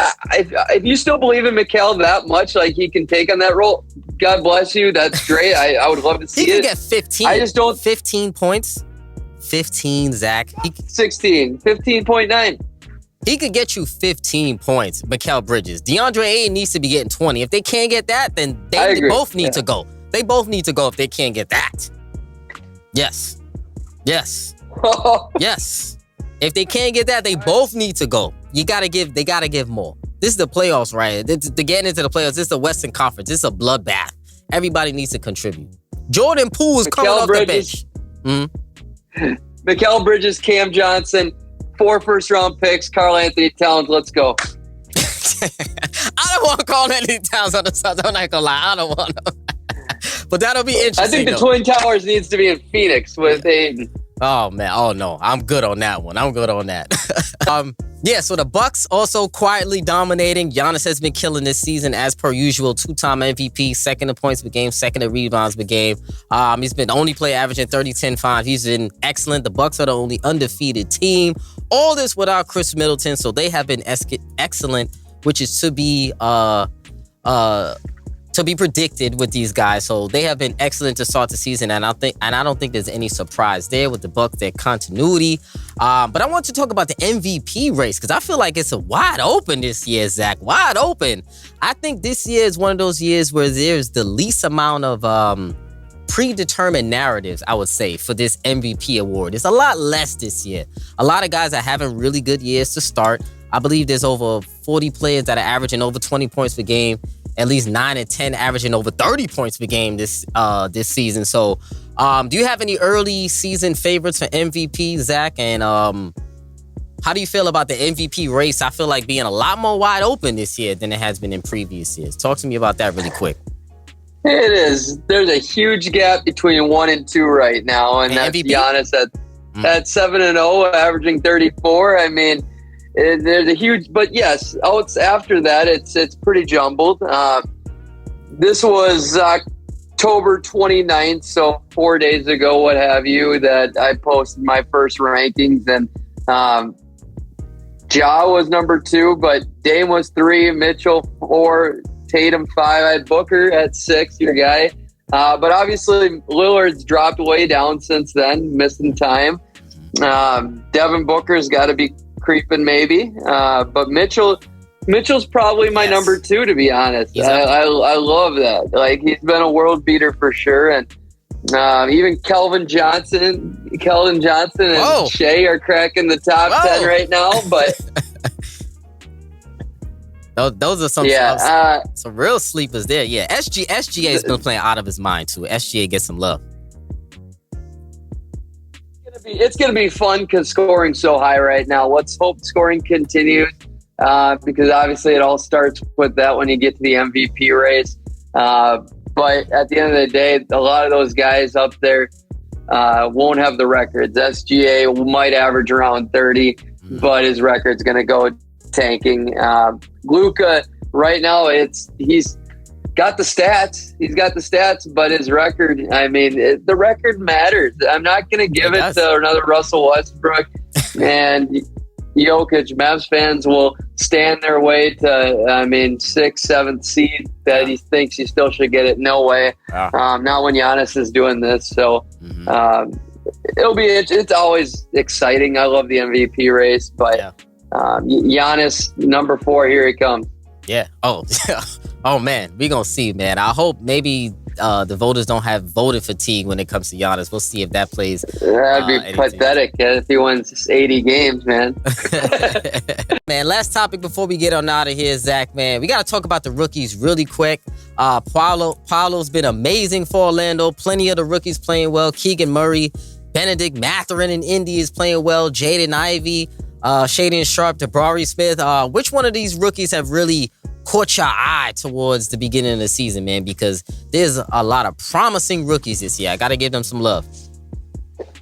S8: if you still believe in Mikal that much, like he can take on that role, God bless you. That's great. I would love to see
S5: He
S8: it.
S5: can get 15.
S8: I just don't.
S5: 15 points. 15, Zach.
S8: 16. 15.9.
S5: He could get you 15 points, Mikal Bridges. DeAndre Ayton needs to be getting 20. If they can't get that, then they both need to go. They both need to go if they can't get that. Yes. Yes. Yes. If they can't get that, they both need to go. They gotta give more. This is the playoffs, right? To get into the playoffs, this is the Western Conference. This is a bloodbath. Everybody needs to contribute. Jordan Poole is coming off the bench.
S8: Mikal Bridges, Cam Johnson, 4 first-round picks, Karl Anthony Towns. Let's go.
S5: I don't want Karl Anthony Towns on the Suns. I'm not gonna lie. I don't want him. But that'll be interesting.
S8: I think the Twin Towers needs to be in Phoenix with Aiden.
S5: Oh man, oh no, I'm good on that one. I'm good on that. So the Bucks also quietly dominating. Giannis has been killing this season as per usual. 2-time MVP, second in points per game, second in rebounds per game. He's been the only player averaging 30, 10, 5. He's been excellent. The Bucks are the only undefeated team. All this without Chris Middleton, so they have been excellent, which is to be predicted with these guys. So they have been excellent to start the season, and I don't think there's any surprise there with the Bucks, their continuity. But I want to talk about the MVP race because I feel like it's a wide open this year, Zach. Wide open. I think this year is one of those years where there's the least amount of predetermined narratives, I would say, for this MVP award. It's a lot less this year. A lot of guys are having really good years to start. I believe there's over 40 players that are averaging over 20 points per game. At least 9 and 10 averaging over 30 points per game this season. So, do you have any early season favorites for MVP, Zach? And how do you feel about the MVP race? I feel like being a lot more wide open this year than it has been in previous years. Talk to me about that really quick.
S8: It is. There's a huge gap between 1 and 2 right now, and that's
S5: MVP?
S8: Giannis at 7-0, averaging 34. I mean, there's a huge, but yes, after that, it's pretty jumbled. This was October 29th, so 4 days ago, what have you, that I posted my first rankings, and Ja was number 2, but Dame was 3, Mitchell 4, Tatum 5, I had Booker at 6, your guy. But obviously, Lillard's dropped way down since then, missing time. Devin Booker's got to be creeping maybe, but Mitchell's probably my number 2, to be honest. I love that. Like, he's been a world beater for sure, and even Keldon Johnson and Shea are cracking the top 10 right now. But
S5: those are some real sleepers there. Yeah, SGA has been playing out of his mind too. SGA gets some love.
S8: It's going to be fun because scoring's so high right now. Let's hope scoring continues because obviously it all starts with that when you get to the MVP race. But at the end of the day, a lot of those guys up there won't have the records. SGA might average around 30, but his record's going to go tanking. Luka, right now, he's got the stats. He's got the stats, but his record, I mean, the record matters. I'm not going to give it to another Russell Westbrook and Jokic. Mavs fans will stand their way to, 6th, 7th seed that he thinks he still should get it. No way. Not when Giannis is doing this. So it's always exciting. I love the MVP race, but Giannis, number 4, here he comes.
S5: Yeah. Oh, yeah. Oh, man. We're going to see, man. I hope maybe the voters don't have voter fatigue when it comes to Giannis. We'll see if that plays.
S8: That'd be pathetic if he wins 80 games, man.
S5: Man, last topic before we get on out of here, Zach, man. We got to talk about the rookies really quick. Paolo's been amazing for Orlando. Plenty of the rookies playing well. Keegan Murray, Benedict Mathurin in Indy is playing well. Jaden Ivey, Shaedon Sharpe, Jabari Smith. Which one of these rookies have really caught your eye towards the beginning of the season, man? Because there's a lot of promising rookies this year. I got to give them some love.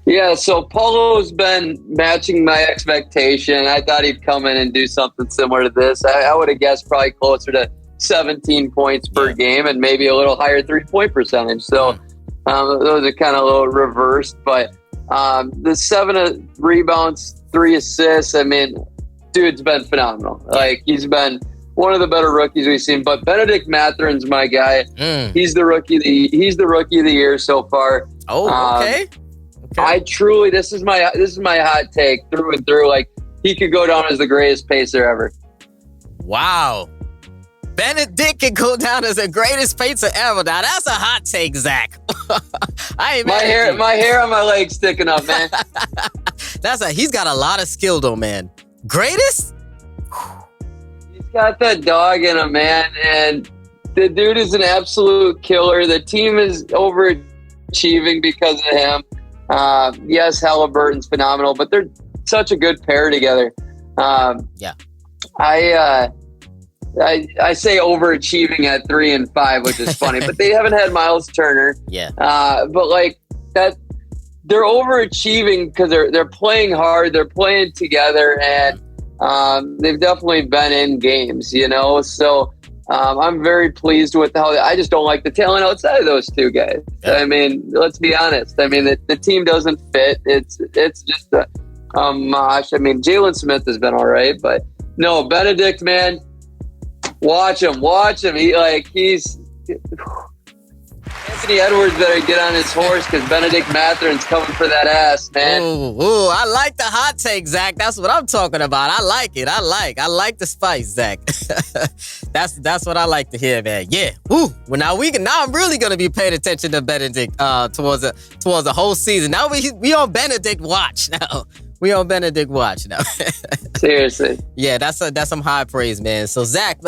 S8: Yeah, so Polo's been matching my expectation. I thought he'd come in and do something similar to this. I would have guessed probably closer to 17 points per game and maybe a little higher 3-point percentage. So those are kind of a little reversed. But the 7 rebounds, 3 assists, I mean, dude's been phenomenal. Like, he's been one of the better rookies we've seen. But Benedict Mathurin's my guy. He's the rookie of the year so far.
S5: Oh, okay.
S8: I truly, this is my hot take through and through. Like, he could go down as the greatest pacer ever.
S5: Wow. Benedict can go down as the greatest pacer ever. Now that's a hot take, Zach. I ain't
S8: my hair on my leg sticking up, man.
S5: He's got a lot of skill though, man. Greatest?
S8: He's got that dog in him, man, and the dude is an absolute killer. The team is overachieving because of him. Yes, Halliburton's phenomenal, but they're such a good pair together. I say overachieving at 3 and 5, which is funny, but they haven't had Miles Turner.
S5: Yeah.
S8: But like that, they're overachieving because they're playing hard, they're playing together, and they've definitely been in games, you know. So I'm very pleased with how I just don't like the talent outside of those two guys. Yeah. I mean, let's be honest. I mean, the team doesn't fit. It's just a mosh. I mean, Jalen Smith has been all right, but no, Benedict, man, watch him. He's Anthony Edwards better get on his horse because Benedict Mathurin's coming for that ass, man.
S5: Ooh, I like the hot take, Zach. That's what I'm talking about. I like it. I like the spice, Zach. That's what I like to hear, man. Yeah. Ooh. Well, now I'm really gonna be paying attention to Benedict towards the whole season. Now we on Benedict watch now. We on Benedict watch now.
S8: Seriously.
S5: Yeah, that's some high praise, man. So Zach,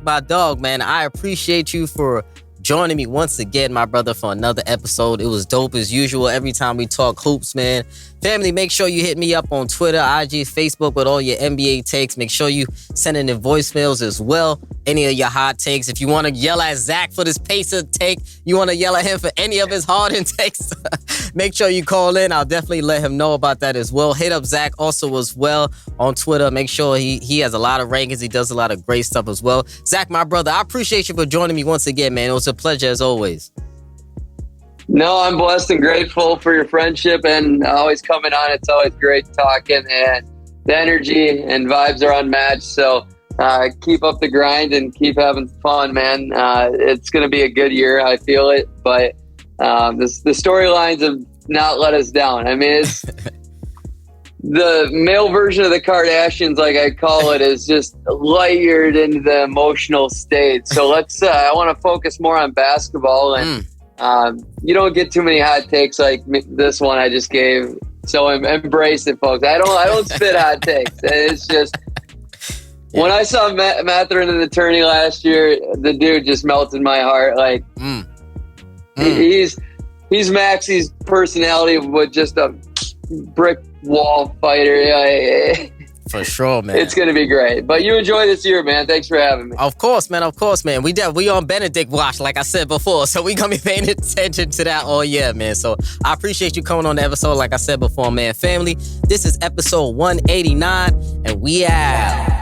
S5: my dog, man, I appreciate you for joining me once again, my brother, for another episode. It was dope as usual every time we talk hoops, man. Family, make sure you hit me up on Twitter, IG, Facebook with all your NBA takes. Make sure you send in the voicemails as well. Any of your hot takes. If you want to yell at Zach for this Pacer take, you want to yell at him for any of his Harden takes, make sure you call in. I'll definitely let him know about that as well. Hit up Zach also as well on Twitter. Make sure he has a lot of rankings. He does a lot of great stuff as well. Zach, my brother, I appreciate you for joining me once again, man. It was a pleasure as always.
S8: No, I'm blessed and grateful for your friendship and always coming on. It's always great talking, and the energy and vibes are unmatched. So keep up the grind and keep having fun, man. It's going to be a good year. I feel it, but the storylines have not let us down. I mean, it's the male version of the Kardashians, like I call it, is just light yeared into the emotional state. So I want to focus more on basketball, and you don't get too many hot takes like this one I just gave. So embrace it, folks. I don't spit hot takes. It's just when I saw Mathurin in the tourney last year, the dude just melted my heart. Like he's Maxi's personality with just a brick wall fighter.
S5: For sure, man.
S8: It's going to be great. But you enjoy this year, man. Thanks for having me.
S5: Of course, man. We on Benedict watch, like I said before, so we going to be paying attention to that all year, man. So I appreciate you coming on the episode, like I said before, man. Family, this is episode 189, and we out.